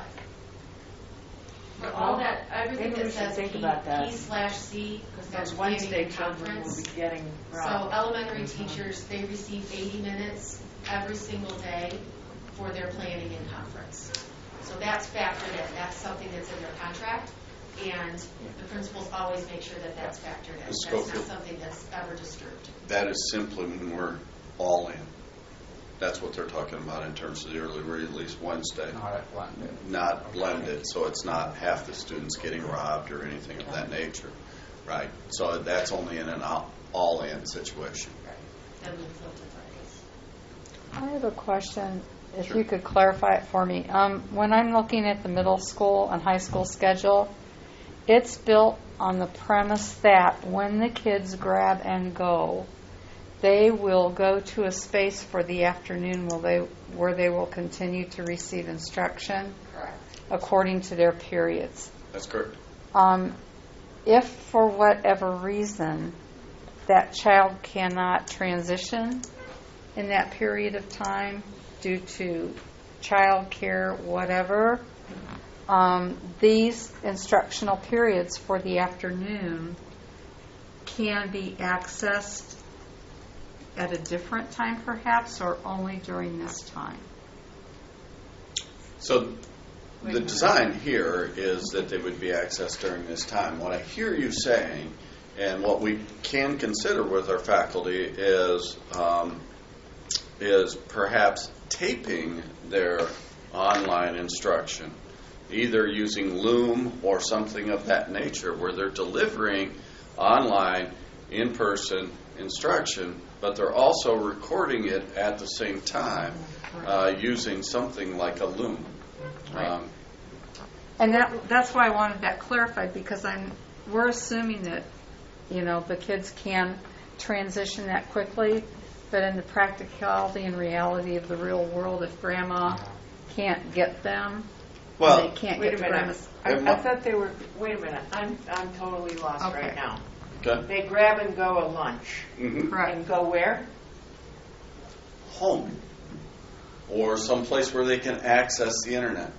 For all that, everything Maybe we that should says think about that. P/C, because that's Those planning Wednesday and children will conference. be getting So robbed. elementary teachers, they receive 80 minutes every single day for their planning and conference. So that's factored in. That's something that's in their contract, and the principals always make sure that that's factored in. Ms. That's not Schofield. something that's ever disturbed. That is simply when we're all in. That's what they're talking about in terms of the early release Wednesday. Not at blended. Not blended, so it's not half the students getting robbed or anything of that nature, right? So that's only in an all-in situation. Then we flip to Fridays. I have a question, if Sure. you could clarify it for me. When I'm looking at the middle school and high school schedule, it's built on the premise that when the kids grab and go, they will go to a space for the afternoon where they will continue to receive instruction Correct. according to their periods. That's correct. If for whatever reason that child cannot transition in that period of time due to child care, whatever, these instructional periods for the afternoon can be accessed at a different time perhaps, or only during this time? So the design here is that they would be accessed during this time. What I hear you saying, and what we can consider with our faculty, is perhaps taping their online instruction, either using Loom or something of that nature, where they're delivering online, in-person instruction, but they're also recording it at the same time using something like a Loom. And that's why I wanted that clarified, because we're assuming that, the kids can transition that quickly, but in the practicality and reality of the real world, if grandma can't get them, Well, they can't Wait get a to minute. grandma's. I thought they were, wait a minute, I'm totally lost Okay. right now. okay. They grab and go a lunch. Mhm. Correct. And go where? Home or someplace where they can access the internet,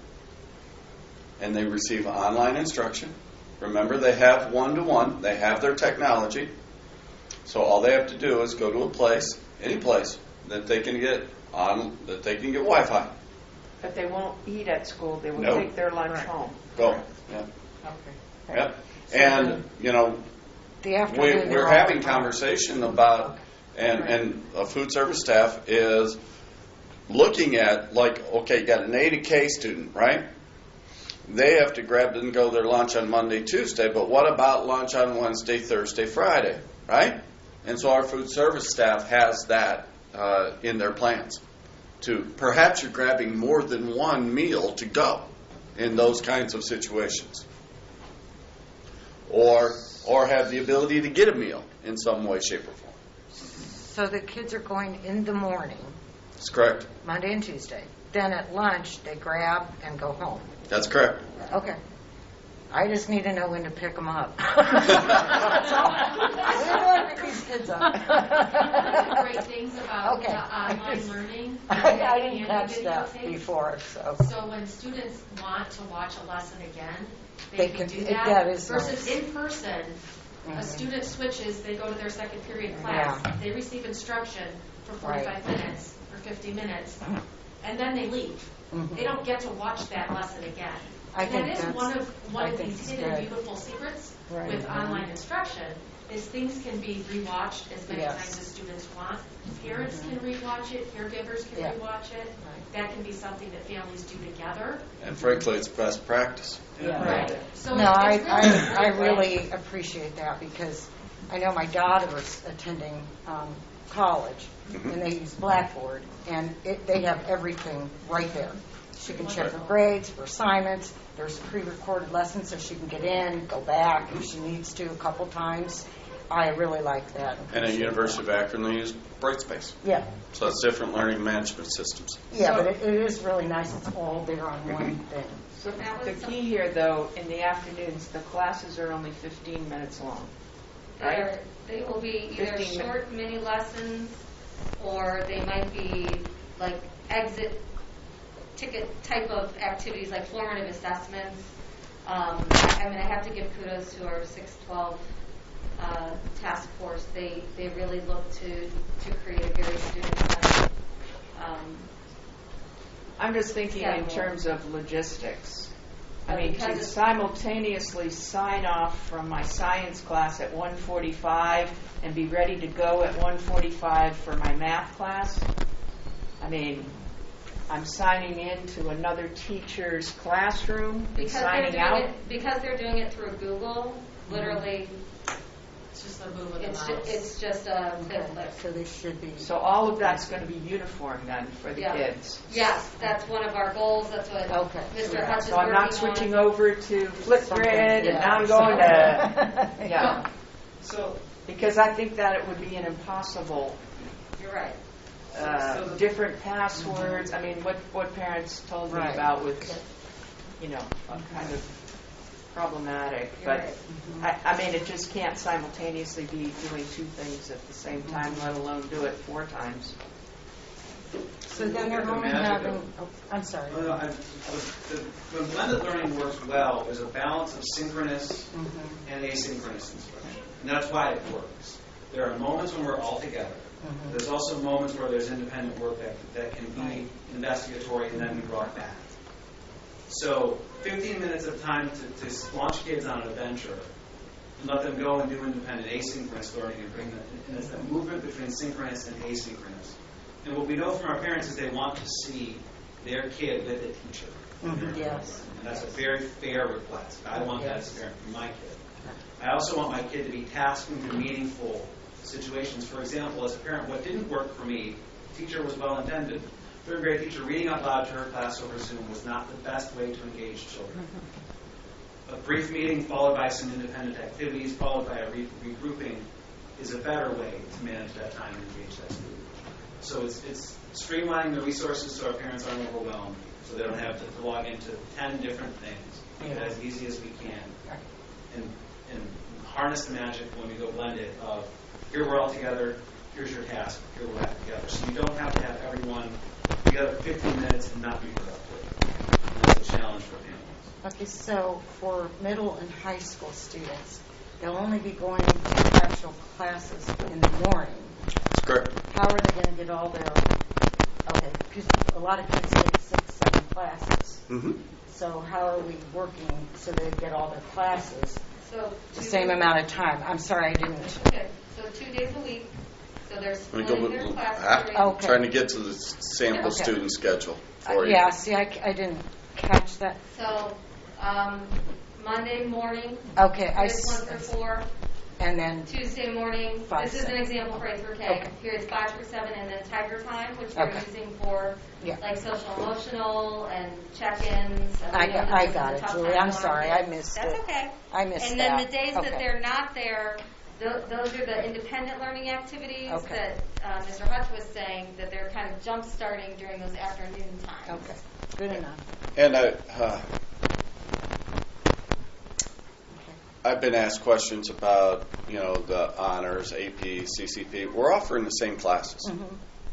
and they receive online instruction. Remember, they have one-to-one, they have their technology, so all they have to do is go to a place, any place that they can get Wi-Fi. But they won't eat at school, they will No. take their lunch Right. home. Go. Yeah. Okay. Yep. And The afternoon. we're having conversation about, and a food service staff is looking at, like, okay, you got an A to K student, right? They have to grab and go their lunch on Monday, Tuesday, but what about lunch on Wednesday, Thursday, Friday, right? And so our food service staff has that in their plans. Perhaps you're grabbing more than one meal to go in those kinds of situations. Or have the ability to get a meal in some way, shape, or form. So the kids are going in the morning, That's correct. Monday and Tuesday. Then at lunch, they grab and go home. That's correct. Okay. I just need to know when to pick them up. That's all. Where do I pick these kids up? One of the great things about Okay. the online learning, I didn't catch and that videotapes. before, so. So when students want to watch a lesson again, They they can can- do that is versus nice. in person. A Mhm. student switches, they go to their second period class, Yeah. they receive instruction for 45 minutes, for 50 minutes, and then they leave. Mhm. They don't get to watch that lesson again. I And think that is that's- one I of think these it's hidden good. beautiful secrets Right. with online instruction, is things can be rewatched as many Yes. times as students want. Parents can rewatch it, caregivers can Yeah. rewatch it. Right. That can be something that families do together. And frankly, it's best practice. Yeah. Right. So No, I it's really really appreciate that, because I know my daughter was attending college, and they use Blackboard, and they have everything right there. She can check her grades, her assignments. There's pre-recorded lessons, so she can get in, go back if she needs to a couple times. I really like that. And at University of Akron, they use Brightspace. Yeah. So it's different learning management systems. Yeah, but it is really nice. It's all there on one thing. So the key here, though, in the afternoons, the classes are only 15 minutes long, right? They will be either 15 short mini lessons, or they might be like exit ticket type of activities, like formative assessments. I mean, I have to give kudos to our 612 task force. They really look to create a very student-centered I'm just thinking in schedule. terms of logistics. I But mean, because to it's- simultaneously sign off from my science class at 1:45 and be ready to go at 1:45 for my math class. I mean, I'm signing into another teacher's classroom and because signing out. because they're doing it through Google. Literally, It's just the move of the mouse. it's just a click. So they should be. So all of that's going to be uniform then for the Yeah. kids. Yes, that's one of our goals. That's what Okay. Mr. Hutch is So I'm working not switching on. over to Flipgrid, and Yeah. now I'm going to, yeah. So, Because I think that it would be an impossible, You're right. different passwords. I mean, what parents told me Right. about with, kind of problematic. You're But right. I mean, it just can't simultaneously be doing two things at the same time, let alone do it 4 times. So then they're Look at the only magic having. of- Oh, I'm sorry. when blended learning works well, there's a balance of synchronous and asynchronous instruction. And that's why it works. There are moments when we're all together. There's also moments where there's independent work that can be investigatory and then be brought back. So 15 minutes of time to launch kids on an adventure and let them go and do independent asynchronous learning and bring them, and it's that movement between synchronous and asynchronous. And what we know from our parents is they want to see their kid with a teacher. Yes. And that's a very fair request. I want that as a parent for my kid. I also want my kid to be tasked into meaningful situations. For example, as a parent, what didn't work for me, teacher was well-intended. Third grade teacher reading out loud to her class over Zoom was not the best way to engage children. A brief meeting followed by some independent activities, followed by a regrouping, is a better way to manage that time and engage that student. So it's streamlining the resources so our parents aren't overwhelmed, so they don't have to log into 10 different things. Make it as easy as we can. And harness the magic when we go blended of, here we're all together, here's your task, here we're at together. So you don't have to have everyone together 15 minutes and not be productive. And that's a challenge for families. Okay, so for middle and high school students, they'll only be going to actual classes in the morning. That's correct. How are they going to get all their, okay, because a lot of kids take 6, 7 classes. So how are we working so they get all their classes So the same amount of time? I'm sorry, I didn't. Okay, so 2 days a week. So they're Let me splitting their class during. Okay. Trying to get to the sample Okay. student schedule for you. Yeah, see, I didn't catch that. So Monday morning, Okay, here's 1 through 4. and then, Tuesday morning, 5, this is an 7. example for A through K. Okay. Here's 5 through 7, and then Tiger Time, which we're Okay. using for Yeah. like social emotional and check-ins. And I we know got- that I this is got a it, tough Julie. time I'm for our sorry, I kids. missed That's it. okay. I missed And then that. the days Okay. that they're not there, those are the independent learning activities Okay. that Mr. Hutch was saying, that they're kind of jump-starting during those afternoon times. Okay, good enough. And I've been asked questions about, the honors, AP, CCP. We're offering the same classes.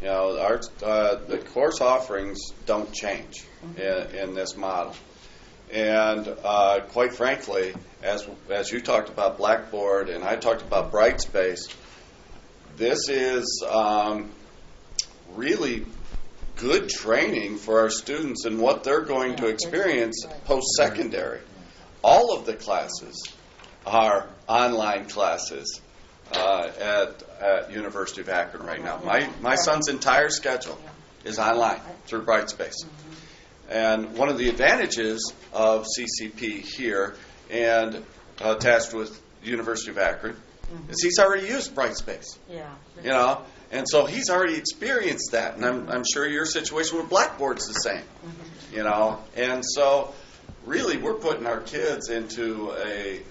The course offerings don't change in this model. And quite frankly, as you talked about Blackboard and I talked about Brightspace, this is really good training for our students and what they're going to experience post-secondary. All of the classes are online classes at University of Akron right now. My son's entire schedule is online through Brightspace. And one of the advantages of CCP here and attached with University of Akron is he's already used Brightspace. Yeah. And so he's already experienced that, and I'm sure your situation with Blackboard's the same, you know. And so, really, we're putting our kids into an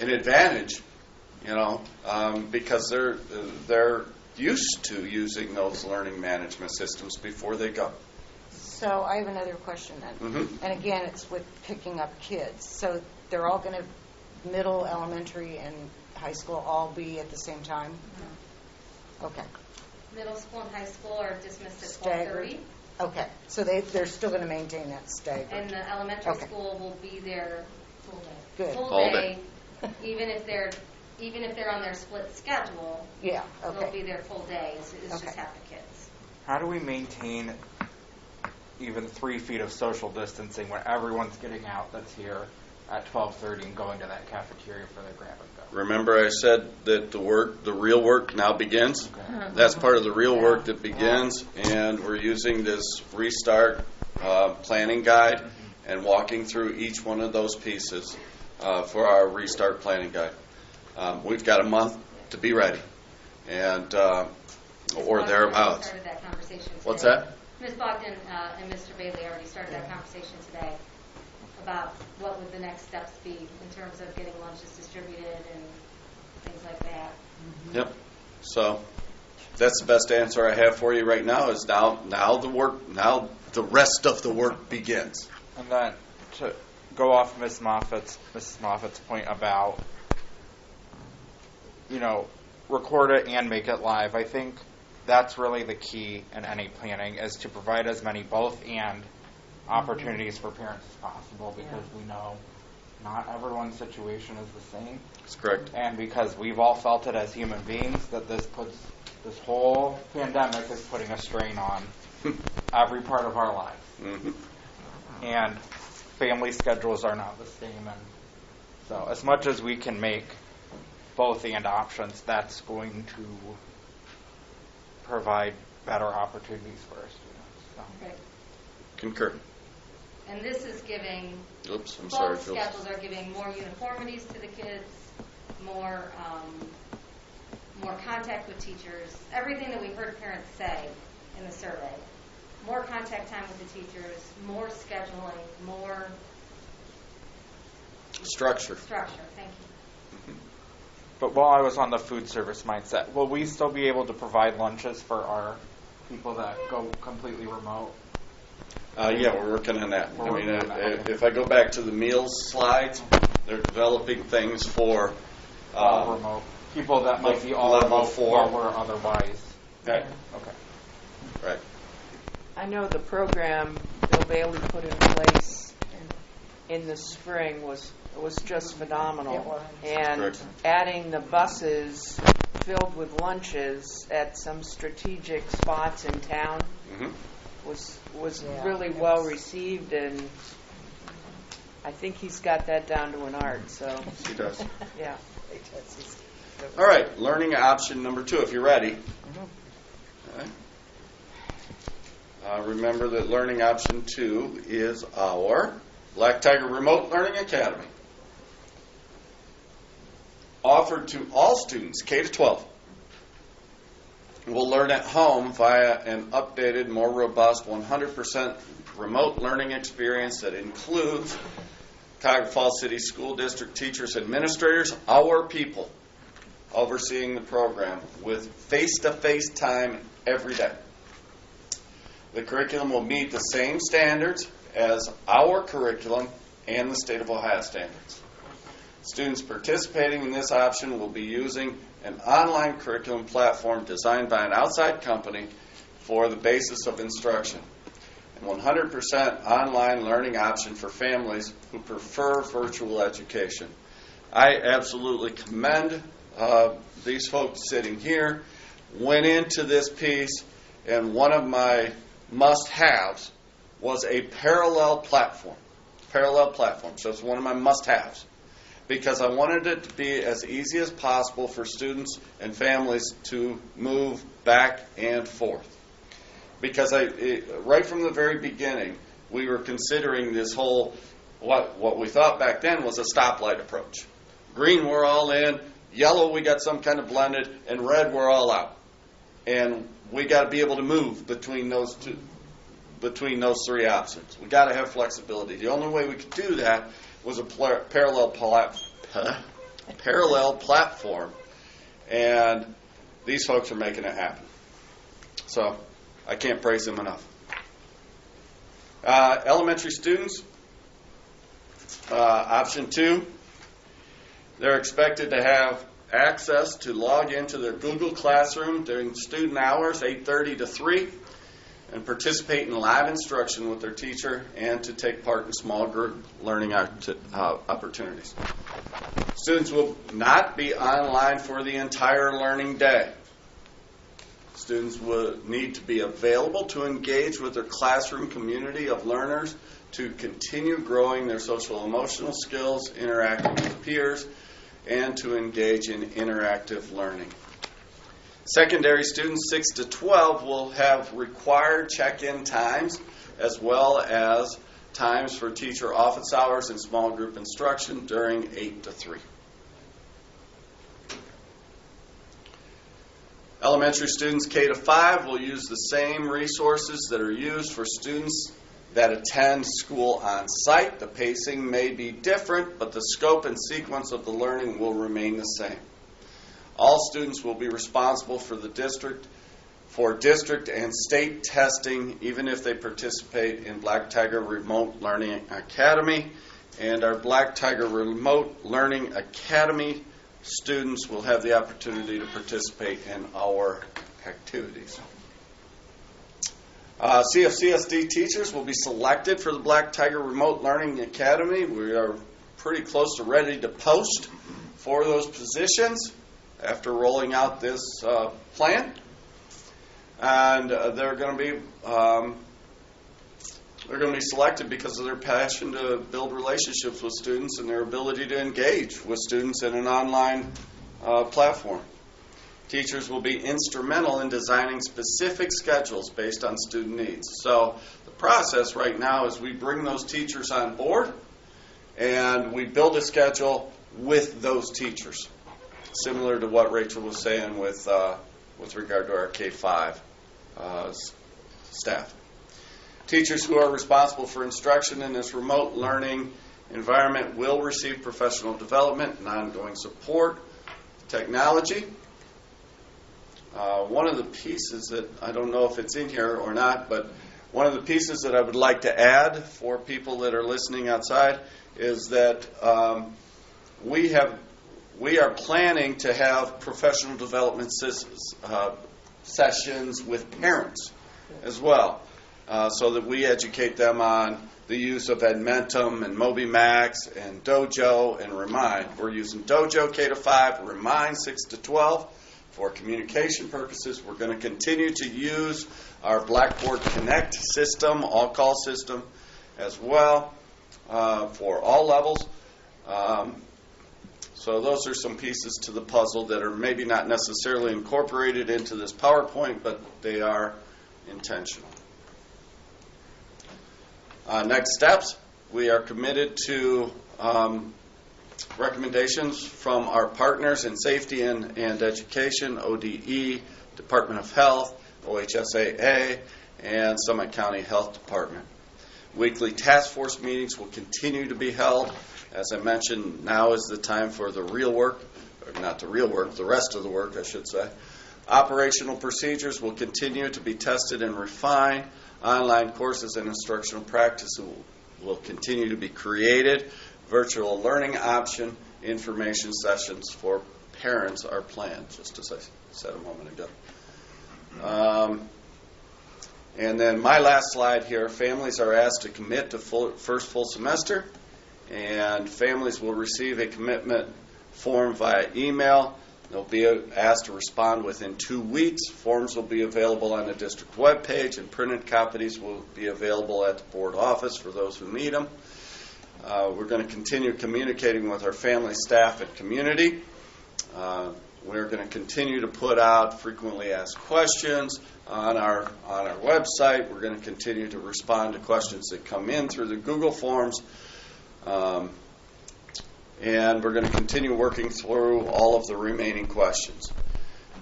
advantage, you know, because they're used to using those learning management systems before they go. So I have another question then. And again, it's with picking up kids. So they're all going to, middle, elementary, and high school all be at the same time? Okay. Middle school and high school are dismissed at Staggered. 12:30. Okay. So they're still going to maintain that stagger. And the elementary Okay. school will be there Full day. Good. full All day, even if they're on their split schedule. Yeah, They'll be okay. there full day. It's Okay. just half the kids. How do we maintain even 3 feet of social distancing when everyone's getting out that's here at 12:30 and going to that cafeteria for their grab and go? Remember I said that the real work now begins? Okay. That's part of the real work that begins, and we're using this Restart planning guide and walking through each one of those pieces for our Restart planning guide. We've got a month to be ready, and or Ms. thereabouts. Started that conversation today. What's that? Ms. Bogdan and Mr. Bailey already started that conversation today about what would the next steps be in terms of getting lunches distributed and things like that. Yep. So that's the best answer I have for you right now. Is now the rest of the work begins. And then to go off Mrs. Moffat's point about, you know, record it and make it live. I think that's really the key in any planning, is to provide as many both and opportunities for parents as possible, because we know not everyone's situation is the same. That's correct. And because we've all felt it as human beings, that this whole pandemic is putting a strain on every part of our lives. Mm-hmm. And family schedules are not the same. And so as much as we can make both and options, that's going to provide better opportunities for our students. So. Right. Concur. And this is giving, Oops, I'm sorry, both Phil. schedules are giving more uniformities to the kids, more contact with teachers, everything that we've heard parents say in the survey. More contact time with the teachers, more scheduling, more Structure. structure. Thank you. But while I was on the food service mindset, will we still be able to provide lunches for our people that go completely remote? Yeah, we're working on that. I We're mean, working on that, okay. if I go back to the meals slides, they're developing things for All remote. People that might be all level remote 4. or were otherwise. Right. Okay. Right. I know the program Bill Bailey put in place in the spring was just phenomenal. It was. And Correct. adding the buses filled with lunches at some strategic spots in town Mm-hmm. was Yeah. really well received, and I think he's got that down to an art. So He does. yeah. All right, learning option number 2, if you're ready. All right. Remember that learning option 2 is our Black Tiger Remote Learning Academy. Offered to all students, K to 12. Will learn at home via an updated, more robust, 100% remote learning experience that includes Cuyahoga Falls City School District teachers, administrators, our people, overseeing the program with face-to-face time every day. The curriculum will meet the same standards as our curriculum and the state of Ohio standards. Students participating in this option will be using an online curriculum platform designed by an outside company for the basis of instruction. And 100% online learning option for families who prefer virtual education. I absolutely commend these folks sitting here. Went into this piece, and one of my must-haves was a parallel platform. Parallel platform. So it's one of my must-haves, because I wanted it to be as easy as possible for students and families to move back and forth. Because right from the very beginning, we were considering this whole, what we thought back then was a stoplight approach. Green, we're all in. Yellow, we got some kind of blended, and red, we're all out. And we got to be able to move between those three options. We got to have flexibility. The only way we could do that was a parallel platform, and these folks are making it happen. So I can't praise them enough. Elementary students, option 2, they're expected to have access to log into their Google Classroom during student hours, 8:30 to 3, and participate in live instruction with their teacher and to take part in small group learning opportunities. Students will not be online for the entire learning day. Students will need to be available to engage with their classroom community of learners to continue growing their social emotional skills, interacting with peers, and to engage in interactive learning. Secondary students 6 to 12 will have required check-in times as well as times for teacher office hours and small group instruction during 8 to 3. Elementary students K to 5 will use the same resources that are used for students that attend school on site. The pacing may be different, but the scope and sequence of the learning will remain the same. All students will be responsible for district and state testing, even if they participate in Black Tiger Remote Learning Academy. And our Black Tiger Remote Learning Academy students will have the opportunity to participate in our activities. CFCSD teachers will be selected for the Black Tiger Remote Learning Academy. We are pretty close to ready to post for those positions after rolling out this plan. And they're going to be selected because of their passion to build relationships with students and their ability to engage with students in an online platform. Teachers will be instrumental in designing specific schedules based on student needs. So the process right now is we bring those teachers on board and we build a schedule with those teachers, similar to what Rachel was saying with regard to our K-5 staff. Teachers who are responsible for instruction in this remote learning environment will receive professional development and ongoing support. Technology. One of the pieces that, I don't know if it's in here or not, but one of the pieces that I would like to add for people that are listening outside is that we are planning to have professional development sessions with parents as well, so that we educate them on the use of Edmentum and MobiMax and Dojo and Remind. We're using Dojo K to 5, Remind 6 to 12 for communication purposes. We're going to continue to use our Blackboard Connect system, all-call system, as well for all levels. So those are some pieces to the puzzle that are maybe not necessarily incorporated into this PowerPoint, but they are intentional. Next steps, we are committed to recommendations from our partners in safety and education, ODE, Department of Health, OHSAA, and Summit County Health Department. Weekly task force meetings will continue to be held. As I mentioned, now is the time for the real work, or not the real work, the rest of the work, I should say. Operational procedures will continue to be tested and refined. Online courses and instructional practice will continue to be created. Virtual learning option, information sessions for parents are planned, just as I said a moment ago. And then my last slide here, families are asked to commit to first full semester, and families will receive a commitment form via email. They'll be asked to respond within 2 weeks. Forms will be available on the district webpage, and printed copies will be available at the board office for those who need them. We're going to continue communicating with our family, staff, and community. We're going to continue to put out frequently asked questions on our website. We're going to continue to respond to questions that come in through the Google Forms. and we're going to continue working through all of the remaining questions.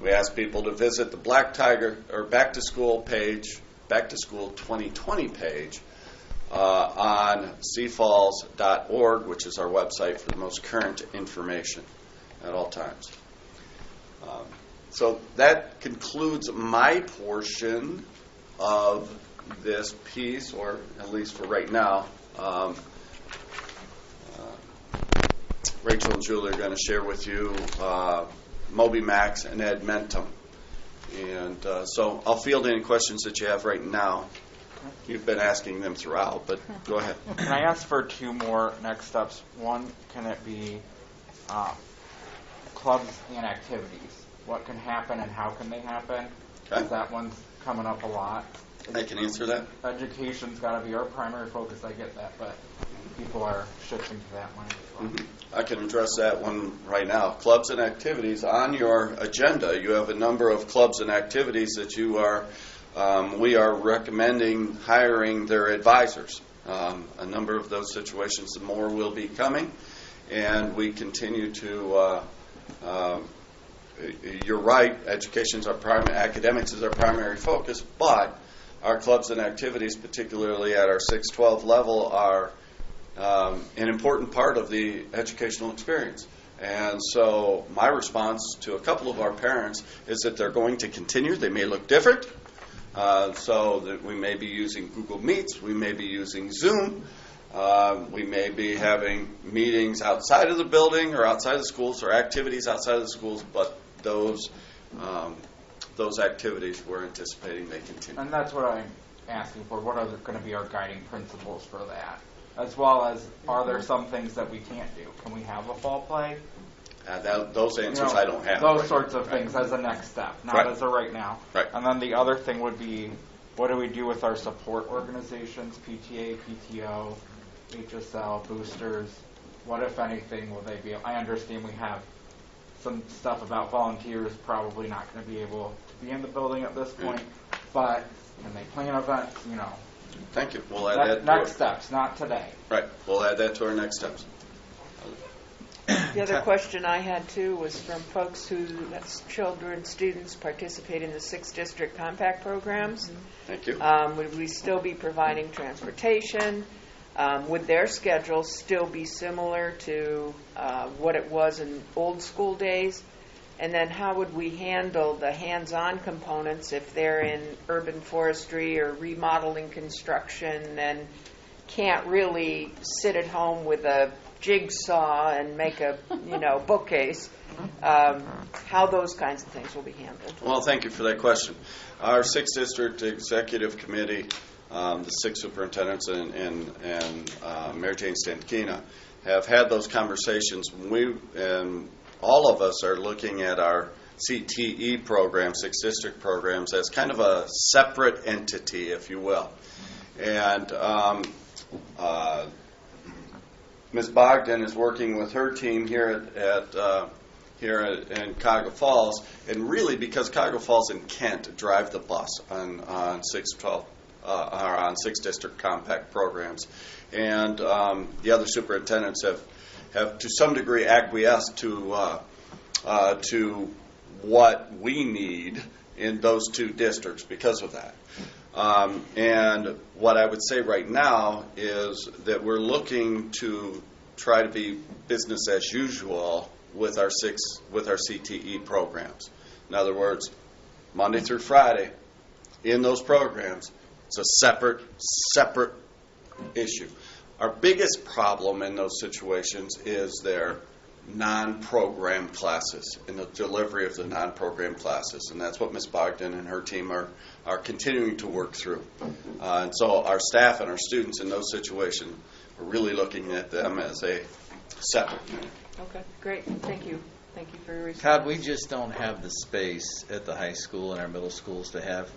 We ask people to visit the Black Tiger or Back to School page, Back to School 2020 page on cfalls.org, which is our website for the most current information at all times. So that concludes my portion of this piece, or at least for right now. Rachel and Julie are going to share with you MobiMax and Edmentum. And so I'll field any questions that you have right now. You've been asking them throughout, but go ahead. Can I ask for two more next steps? One, can it be clubs and activities? What can happen and how can they happen? Okay. That one's coming up a lot. I can answer that. Education's got to be our primary focus. I get that, but people are shifting to that one as well. Mm-hmm. I can address that one right now. Clubs and activities. On your agenda, you have a number of clubs and activities that we are recommending hiring their advisors. A number of those situations, more will be coming, and we continue to. You're right. Education's our academics is our primary focus, but our clubs and activities, particularly at our 6-12 level, are an important part of the educational experience. And so my response to a couple of our parents is that they're going to continue. They may look different. So that we may be using Google Meets. We may be using Zoom. We may be having meetings outside of the building or outside of the schools, or activities outside of the schools, but those activities we're anticipating they continue. And that's what I'm asking for. What are going to be our guiding principles for that? As well as, are there some things that we can't do? Can we have a fall play? Those answers I don't have. Those right sorts now. of things as a next step, not Right. as a right now. Right. And then the other thing would be, what do we do with our support organizations, PTA, PTO, HSL, boosters? What, if anything, will they be? I understand we have some stuff about volunteers probably not going to be able to be in the building at this point, but can they plan events? Thank you. We'll add that. Next steps, not today. Right. We'll add that to our next steps. The other question I had, too, was from folks that's children, students participate in the 6 district compact programs. Thank you. Would we still be providing transportation? Would their schedule still be similar to what it was in old school days? And then how would we handle the hands-on components if they're in urban forestry or remodeling construction and can't really sit at home with a jigsaw and make a bookcase? How those kinds of things will be handled? Well, thank you for that question. Our 6th District Executive Committee, the 6 superintendents and Mary Jane Stankina, have had those conversations. And all of us are looking at our CTE program, 6 district programs, as kind of a separate entity, if you will. And Ms. Bogdan is working with her team here in Cuyahoga Falls, and really because Cuyahoga Falls and Kent drive the bus on 6-12 or on 6 district compact programs, and the other superintendents have to some degree acquiesced to what we need in those 2 districts because of that. And what I would say right now is that we're looking to try to be business as usual with our CTE programs. In other words, Monday through Friday in those programs, it's a separate issue. Our biggest problem in those situations is their non-program classes and the delivery of the non-program classes, and that's what Ms. Bogdan and her team are continuing to work through. And so our staff and our students in those situations are really looking at them as a separate unit. Okay, great. Thank you. Thank you for your response. Todd, we just don't have the space at the high school and our middle schools to have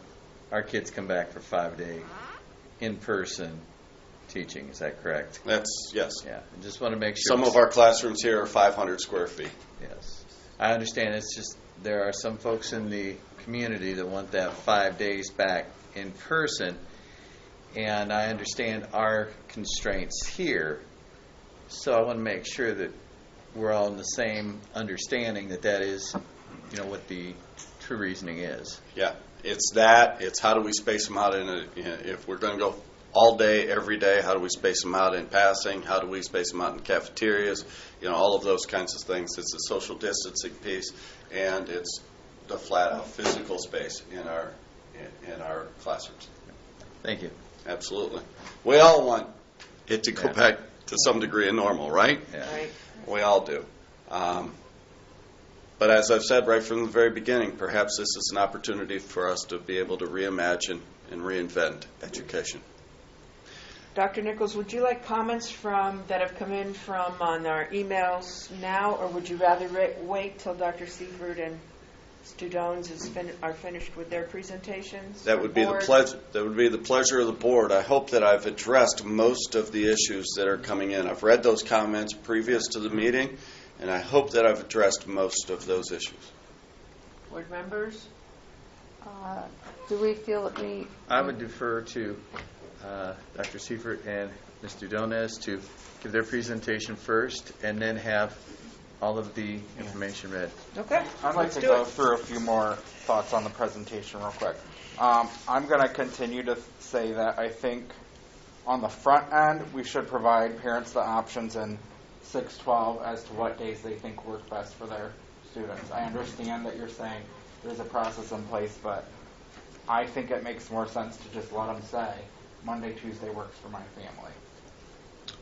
our kids come back for 5-day in-person teaching. Is that correct? Yes. Yeah. I just want to make sure. Some of our classrooms here are 500 square feet. Yes. I understand. It's just there are some folks in the community that want that 5 days back in person, and I understand our constraints here. So I want to make sure that we're all in the same understanding that that is, what the true reasoning is. Yeah, it's that. It's how do we space them out if we're going to go all day, every day, how do we space them out in passing? How do we space them out in cafeterias? All of those kinds of things. It's a social distancing piece, and it's the flat-out physical space in our classrooms. Thank you. Absolutely. We all want it to go back to some degree of normal, right? Yeah. Right. We all do. But as I've said right from the very beginning, perhaps this is an opportunity for us to be able to reimagine and reinvent education. Dr. Nichols, would you like comments that have come in from on our emails now, or would you rather wait till Dr. Seifert and Stu Jones are finished with their presentations? That would be the pleasure. That would be the pleasure of the board. I hope that I've addressed most of the issues that are coming in. I've read those comments previous to the meeting, and I hope that I've addressed most of those issues. Board members? Do we feel that we... I would defer to Dr. Seifert and Mr. Donez to give their presentation first and then have all of the information read. Okay. I'd like to go through a few more thoughts on the presentation real quick. I'm going to continue to say that I think on the front end, we should provide parents the options in 612 as to what days they think work best for their students. I understand that you're saying there's a process in place, but I think it makes more sense to just let them say, Monday, Tuesday works for my family.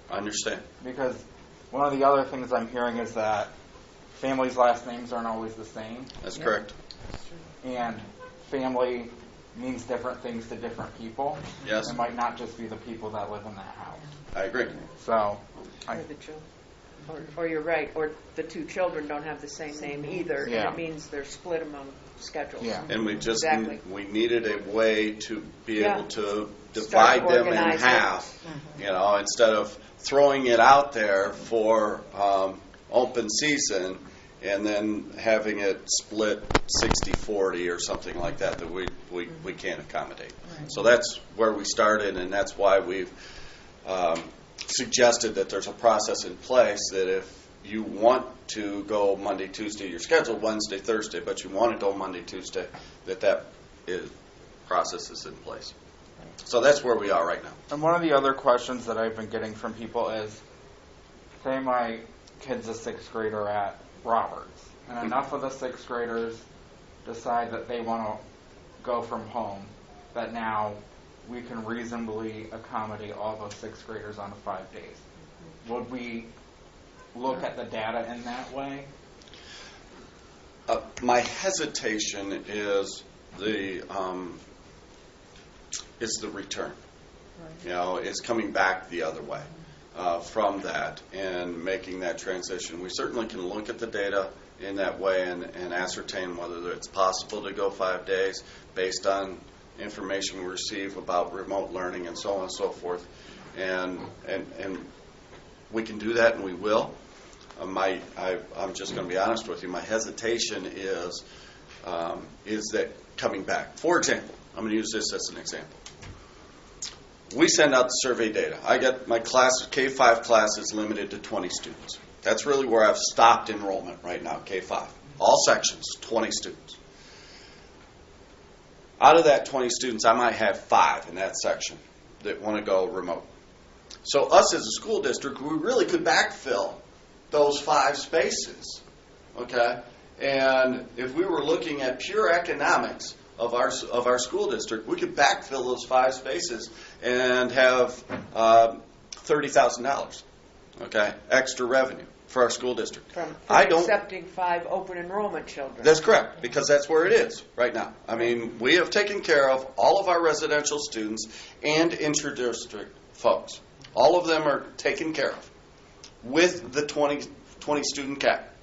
I understand. Because one of the other things I'm hearing is that families' last names aren't always the same. That's correct. And family means different things to different people. Yes. It might not just be the people that live in that house. I agree. So, Or the children. Or you're right, or the two children don't have the same name either, Yeah. and it means they're split among schedules. Yeah. And we just Exactly. we needed a way to be Yeah. able to Start divide them in organizing. half, instead of throwing it out there for open season and then having it split 60-40 or something like that we can't accommodate. So that's where we started, and that's why we've suggested that there's a process in place that if you want to go Monday, Tuesday, you're scheduled Wednesday, Thursday, but you want to go Monday, Tuesday, process is in place. So that's where we are right now. and one of the other questions that I've been getting from people is, say my kid's a sixth grader at Roberts, and enough of the sixth graders decide that they want to go from home, that now we can reasonably accommodate all those sixth graders on 5 days. Would we look at the data in that way? My hesitation is the return. Is coming back the other way from that and making that transition. We certainly can look at the data in that way and ascertain whether it's possible to go 5 days based on information we receive about remote learning and so on and so forth. And we can do that, and we will. I'm just going to be honest with you. My hesitation is that coming back. For example, I'm going to use this as an example. We send out the survey data. I get my class, K-5 class is limited to 20 students. That's really where I've stopped enrollment right now, K-5. All sections, 20 students. Out of that 20 students, I might have 5 in that section that want to go remote. So us as a school district, we really could backfill those 5 spaces, okay? And if we were looking at pure economics of our school district, we could backfill those 5 spaces and have $30,000, okay, extra revenue for our school district. From accepting 5 open enrollment children. That's correct, because that's where it is right now. I mean, we have taken care of all of our residential students and inter-district folks. All of them are taken care of with the 20 student cap.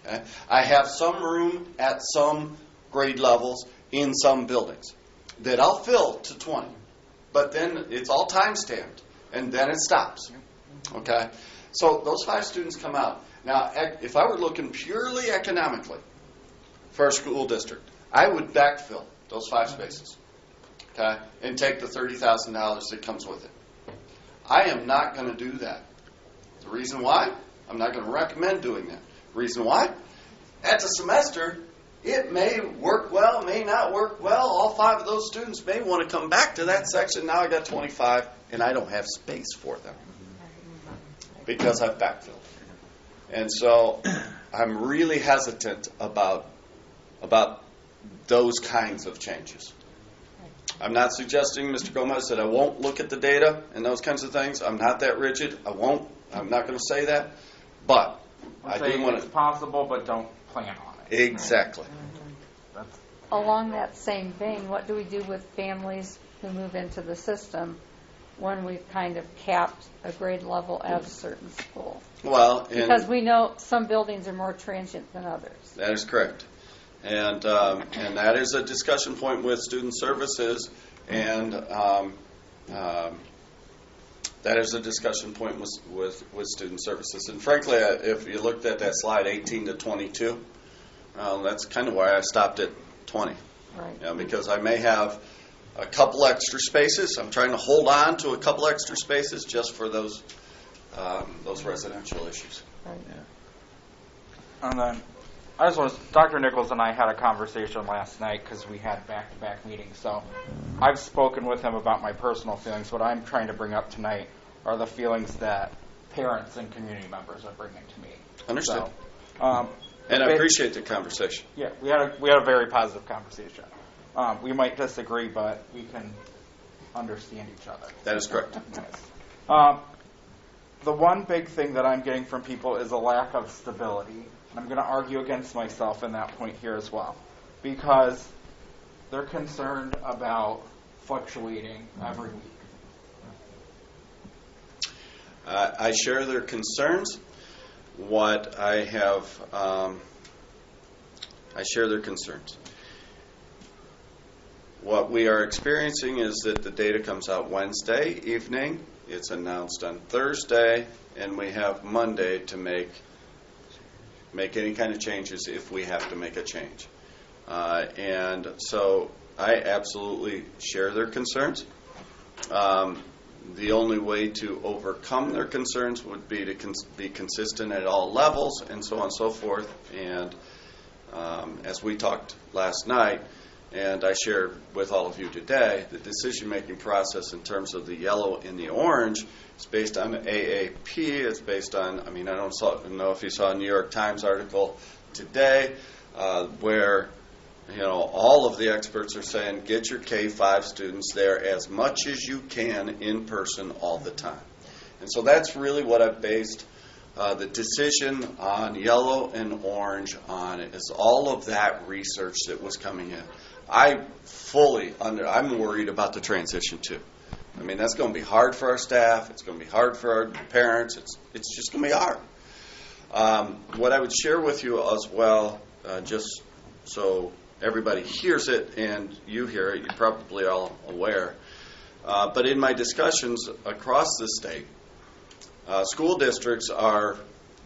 Okay? I have some room at some grade levels in some buildings that I'll fill to 20, but then it's all time stamped, and then it stops. Okay? So those 5 students come out. Now, if I were looking purely economically for a school district, I would backfill those 5 spaces, okay, and take the $30,000 that comes with it. I am not going to do that. The reason why? I'm not going to recommend doing that. Reason why? At the semester, it may work well, may not work well. All 5 of those students may want to come back to that section. Now I got 25, and I don't have space for them because I've backfilled. And so I'm really hesitant about those kinds of changes. I'm not suggesting, Mr. Gomez, that I won't look at the data and those kinds of things. I'm not that rigid. I'm not going to say that. But I do want it's to. possible, but don't plan on it. Exactly. That's, Along that same vein, what do we do with families who move into the system when we've kind of capped a grade level at a certain school? Well, Because we know some buildings are more transient than others. that is correct. And that is a discussion point with student services, and that is a discussion point with student services. And frankly, if you looked at that slide 18 to 22, that's kind of why I stopped at 20. Right. Because I may have a couple extra spaces. I'm trying to hold on to a couple extra spaces just for those residential issues. Right. and then I just want to, Dr. Nichols and I had a conversation last night because we had back-to-back meetings. So I've spoken with him about my personal feelings. What I'm trying to bring up tonight are the feelings that parents and community members are bringing to me. Understood. So, and I appreciate the conversation. Yeah, we had a very positive conversation. We might disagree, but we can understand each other. That is correct. Yes. The one big thing that I'm getting from people is a lack of stability. I'm going to argue against myself in that point here as well, because they're concerned about fluctuating every week. I share their concerns. What I have, I share their concerns. What we are experiencing is that the data comes out Wednesday evening, it's announced on Thursday, and we have Monday to make any kind of changes if we have to make a change. And so I absolutely share their concerns. The only way to overcome their concerns would be to be consistent at all levels and so on and so forth. And as we talked last night, and I shared with all of you today, the decision-making process in terms of the yellow and the orange is based on AAP. It's based on, I don't know if you saw a New York Times article today where all of the experts are saying get your K-5 students there as much as you can in person all the time. And so that's really what I've based the decision on yellow and orange on, is all of that research that was coming in. I'm worried about the transition too. That's going to be hard for our staff. It's going to be hard for our parents. It's just going to be hard. What I would share with you as well, just so everybody hears it and you hear it, you're probably all aware. But in my discussions across the state, school districts are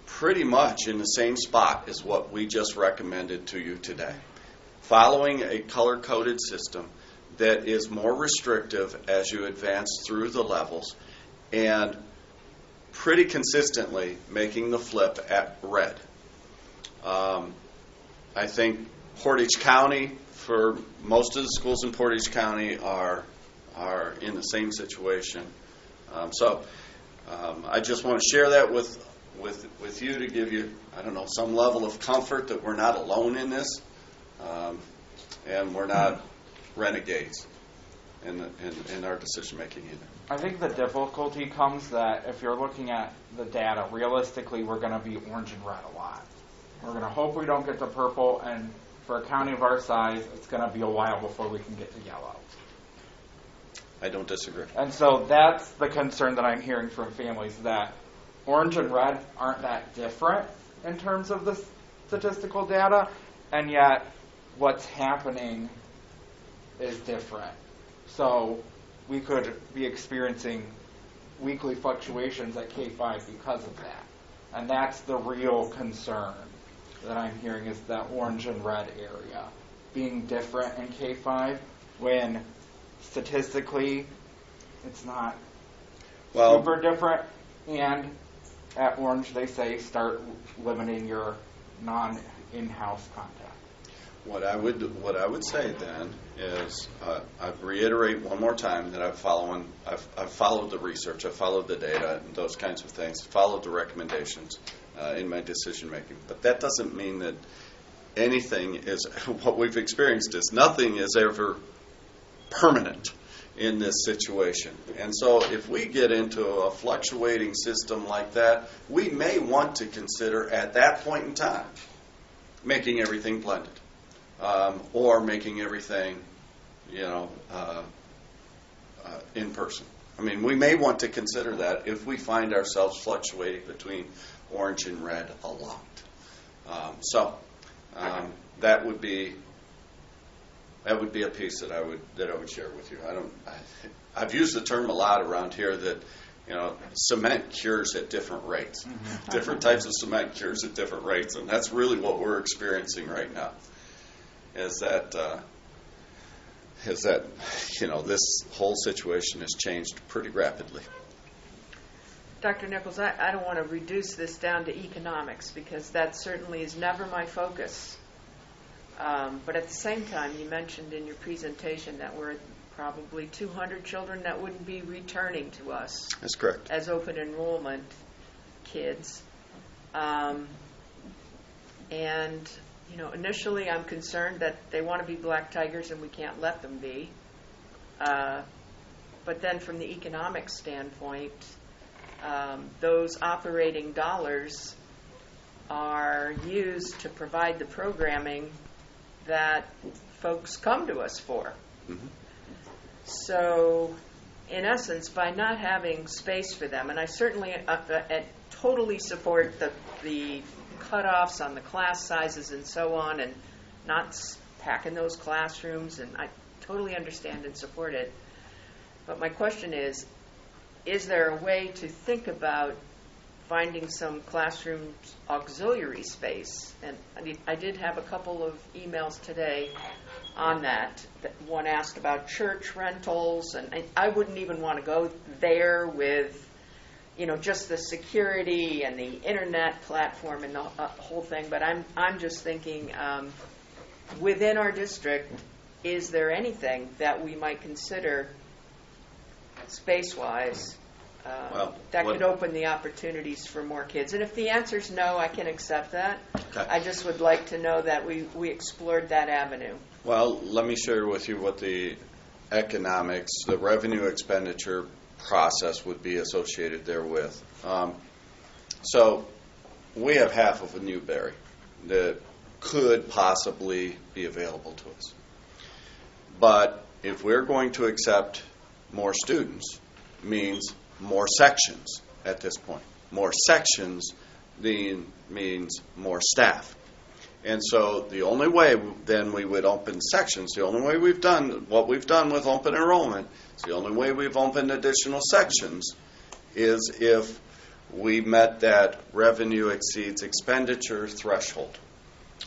pretty much in the same spot as what we just recommended to you today, following a color-coded system that is more restrictive as you advance through the levels and pretty consistently making the flip at red. I think Portage County, for most of the schools in Portage County, are in the same situation. So I just want to share that with you to give you, some level of comfort that we're not alone in this, and we're not renegades in our decision making either. I think the difficulty comes that if you're looking at the data, realistically, we're going to be orange and red a lot. We're going to hope we don't get to purple, and for a county of our size, it's going to be a while before we can get to yellow. I don't disagree. And so that's the concern that I'm hearing from families, that orange and red aren't that different in terms of the statistical data, and yet what's happening is different. So we could be experiencing weekly fluctuations at K-5 because of that. And that's the real concern that I'm hearing, is that orange and red area being different in K-5 when statistically it's not super different, and at Orange, they say start limiting your non-in-house contact. What I would say then is I reiterate one more time that I've followed the research, I've followed the data, and those kinds of things, followed the recommendations in my decision making. But that doesn't mean that anything is what we've experienced is nothing is ever permanent in this situation. And so if we get into a fluctuating system like that, we may want to consider at that point in time making everything blended. Or making everything, in person. I mean, we may want to consider that if we find ourselves fluctuating between orange and red a lot. That would be a piece that I would share with you. I've used the term a lot around here that cement cures at different rates. Mm-hmm. Different types of cement cures at different rates, and that's really what we're experiencing right now. Is that this whole situation has changed pretty rapidly. Dr. Nichols, I don't want to reduce this down to economics because that certainly is never my focus. But at the same time, you mentioned in your presentation that we're probably 200 children that wouldn't be returning to us. That's correct. As open enrollment kids. Initially I'm concerned that they want to be black tigers and we can't let them be. But then from the economic standpoint, those operating dollars are used to provide the programming that folks come to us for. Mm-hmm. So, in essence, by not having space for them, and I certainly totally support the cutoffs on the class sizes and so on, and not packing those classrooms, and I totally understand and support it. But my question is there a way to think about finding some classroom auxiliary space? And I did have a couple of emails today on that. One asked about church rentals, and I wouldn't even want to go there with just the security and the internet platform and the whole thing. But I'm just thinking, within our district, is there anything that we might consider space-wise that could open the opportunities for more kids? And if the answer is no, I can accept that. Okay. I just would like to know that we explored that avenue. Well, let me share with you what the economics, the revenue expenditure process would be associated therewith. So we have half of a Newberry that could possibly be available to us. But if we're going to accept more students, means more sections at this point. More sections means more staff. And so the only way then we would open sections, the only way we've done what we've done with open enrollment, the only way we've opened additional sections is if we met that revenue exceeds expenditure threshold.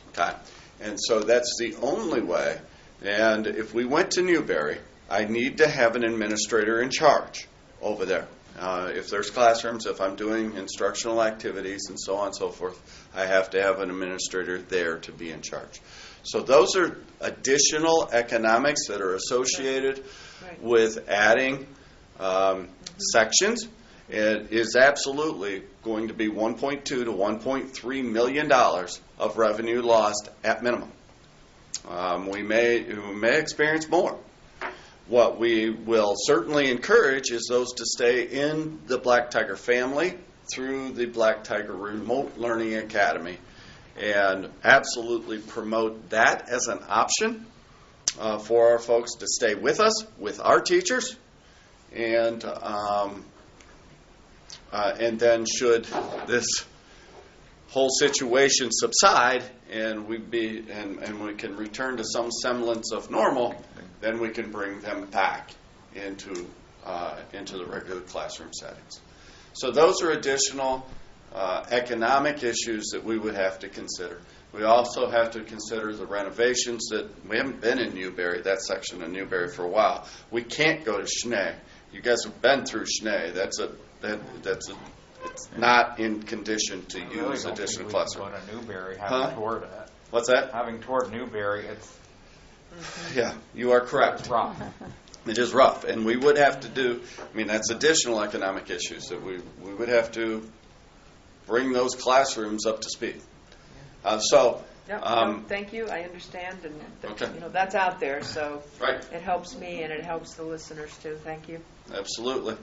Okay? And so that's the only way. And if we went to Newberry, I need to have an administrator in charge over there. If there's classrooms, if I'm doing instructional activities and so on and so forth, I have to have an administrator there to be in charge. So those are additional economics that are associated with adding sections. It is absolutely going to be $1.2 to $1.3 million of revenue lost at minimum. We may experience more. What we will certainly encourage is those to stay in the Black Tiger family through the Black Tiger Remote Learning Academy and absolutely promote that as an option for our folks to stay with us, with our teachers, and then should this whole situation subside and we can return to some semblance of normal, then we can bring them back into the regular classroom settings. So those are additional economic issues that we would have to consider. We also have to consider the renovations that we haven't been in Newberry, that section of Newberry, for a while. We can't go to Schnee. You guys have been through Schnee. It's not in condition to I really use don't think additional we classroom. can go to Newberry, Huh? having toured it. What's that? Having toured Newberry, it's Yeah, you are correct. rough. It is rough, and we would have to do, I mean, that's additional economic issues that we would have to bring those classrooms up to speed. So, Yep, no, thank you, I understand, and, Okay. that's out there, so right, it helps me and it helps the listeners too, thank you. absolutely.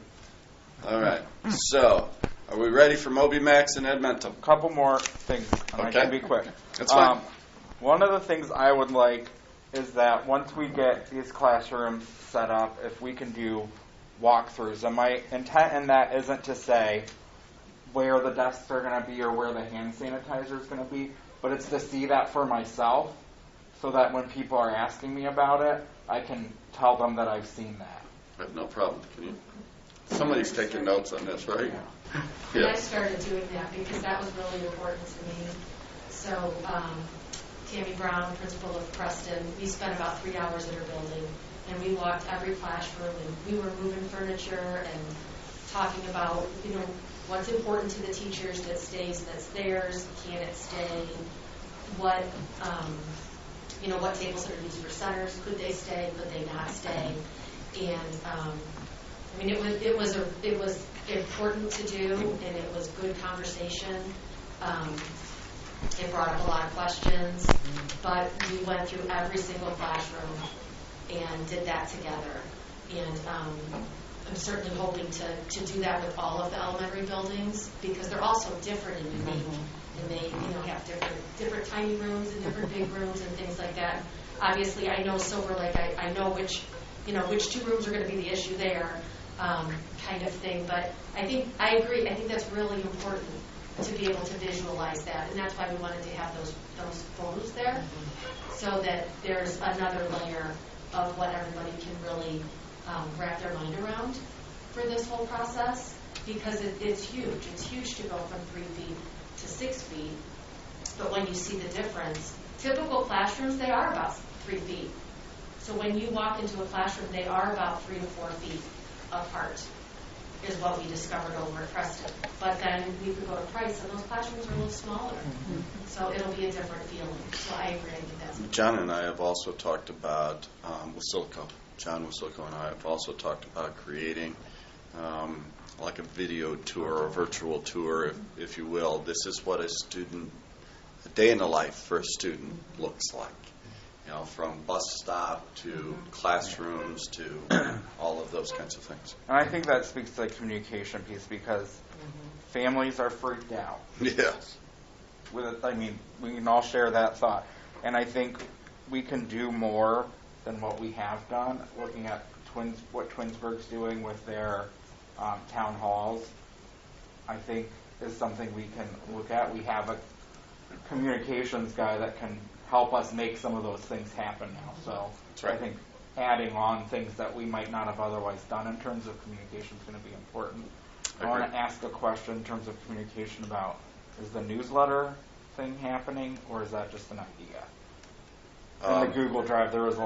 All right, so, are we ready for Moby Max and Edmentum? Couple more things, and I Okay. can be quick. That's fine. One of the things I would like is that once we get these classrooms set up, if we can do walkthroughs. And my intent in that isn't to say where the desks are going to be or where the hand sanitizer is going to be, but it's to see that for myself so that when people are asking me about it, I can tell them that I've seen that. I have no problem. Can you? Somebody's taking notes on this, right? And I Yes. started doing that because that was really important to me. So Tammy Brown, principal of Preston, we spent about 3 hours in her building, and we walked every classroom, and we were moving furniture and talking about, what's important to the teachers that stays, that's theirs, can it stay, what tables that are used for centers, could they stay, could they not stay, and it was important to do, and it was good conversation. It brought up a lot of questions, but we went through every single classroom and did that together. And I'm certainly hoping to do that with all of the elementary buildings because they're all so different and unique. And they have different tiny rooms and different big rooms and things like that. Obviously, I know Silver Lake. I know which 2 rooms are going to be the issue there, kind of thing. But I agree. I think that's really important to be able to visualize that, and that's why we wanted to have those photos there, so that there's another layer of what everybody can really wrap their mind around for this whole process, because it's huge. It's huge to go from 3 feet to 6 feet, but when you see the difference, typical classrooms, they are about 3 feet. So when you walk into a classroom, they are about 3 to 4 feet apart, is what we discovered over at Preston. But then we could go to Price, and those classrooms are a little smaller. So it'll be a different feeling. So I agree. I think that's John and I have also talked about, John Wasilko and I have also talked about creating like a video tour or virtual tour, if you will. This is what a day in the life for a student looks like. From bus stop to classrooms to all of those kinds of things. And I think that speaks to the communication piece because families are freaked out. Yes. We can all share that thought. And I think we can do more than what we have done, looking at what Twinsburg's doing with their town halls, I think is something we can look at. We have a communications guy that can help us make some of those things happen now. So That's right. I think adding on things that we might not have otherwise done in terms of communication is going to be important. I want to ask a question in terms of communication about, is the newsletter thing happening, or is that just an idea? In the Google Drive, there was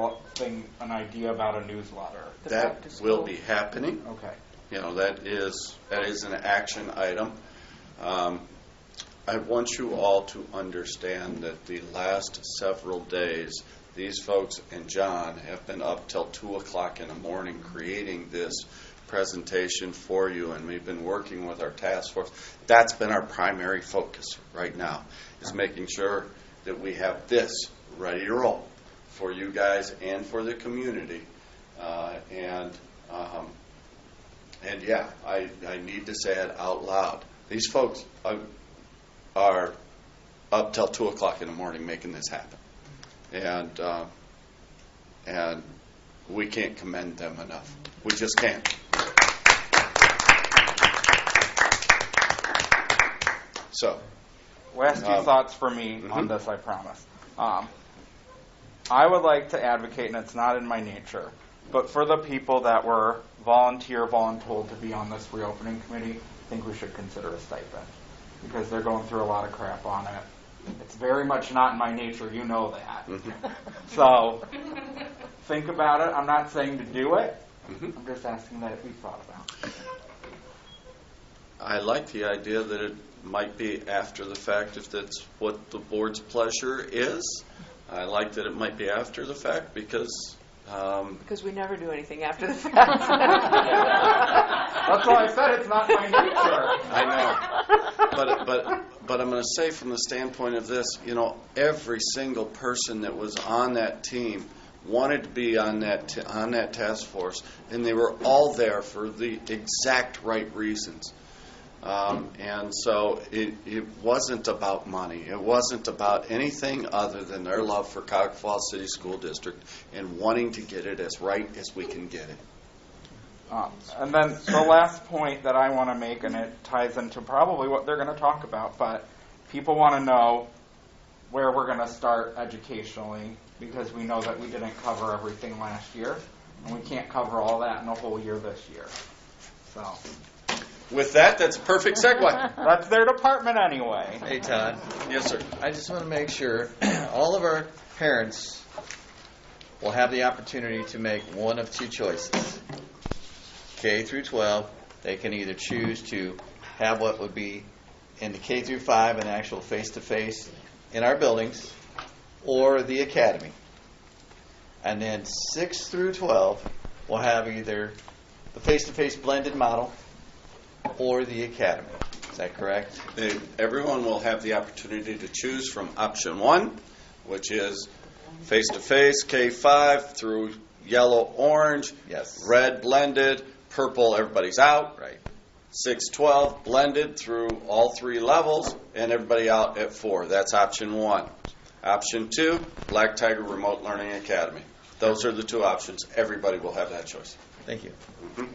an idea about a newsletter. That will be happening. Okay. That is an action item. I want you all to understand that the last several days, these folks and John have been up till 2 o'clock in the morning creating this presentation for you, and we've been working with our task force. That's been our primary focus right now, is making sure that we have this ready to roll for you guys and for the community. And yeah, I need to say it out loud. These folks are up till 2 o'clock in the morning making this happen, and we can't commend them enough. We just can't. So, last 2 thoughts for me on this, I promise. I would like to advocate, and it's not in my nature, but for the people that were voluntold to be on this reopening committee, I think we should consider a stipend because they're going through a lot of crap on it. It's very much not in my nature, you know that. So think about it. I'm not saying to do it. I'm just asking that it be thought about. I like the idea that it might be after the fact if that's what the board's pleasure is. I like that it might be after the fact because Because we never do anything after the fact. That's why I said it's not my nature. I know. But I'm going to say from the standpoint of this, every single person that was on that team wanted to be on that task force, and they were all there for the exact right reasons. And so it wasn't about money. It wasn't about anything other than their love for Cuyahoga Falls City School District and wanting to get it as right as we can get it. And then the last point that I want to make, and it ties into probably what they're going to talk about, but people want to know where we're going to start educationally, because we know that we didn't cover everything last year, and we can't cover all that in a whole year this year. So With that, that's a perfect segue. that's their department anyway. Hey, Todd. Yes, sir. I just want to make sure all of our parents will have the opportunity to make one of two choices. K through 12, they can either choose to have what would be in the K through 5 an actual face-to-face in our buildings, or the academy. And then 6 through 12 will have either the face-to-face blended model or the academy. Is that correct? Everyone will have the opportunity to choose from option 1, which is face-to-face, K-5 through yellow, orange, Yes. red blended, purple, everybody's out. Right. 6-12 blended through all 3 levels, and everybody out at 4. That's option 1. Option 2, Black Tiger Remote Learning Academy. Those are the 2 options. Everybody will have that choice. Thank you. Mhm.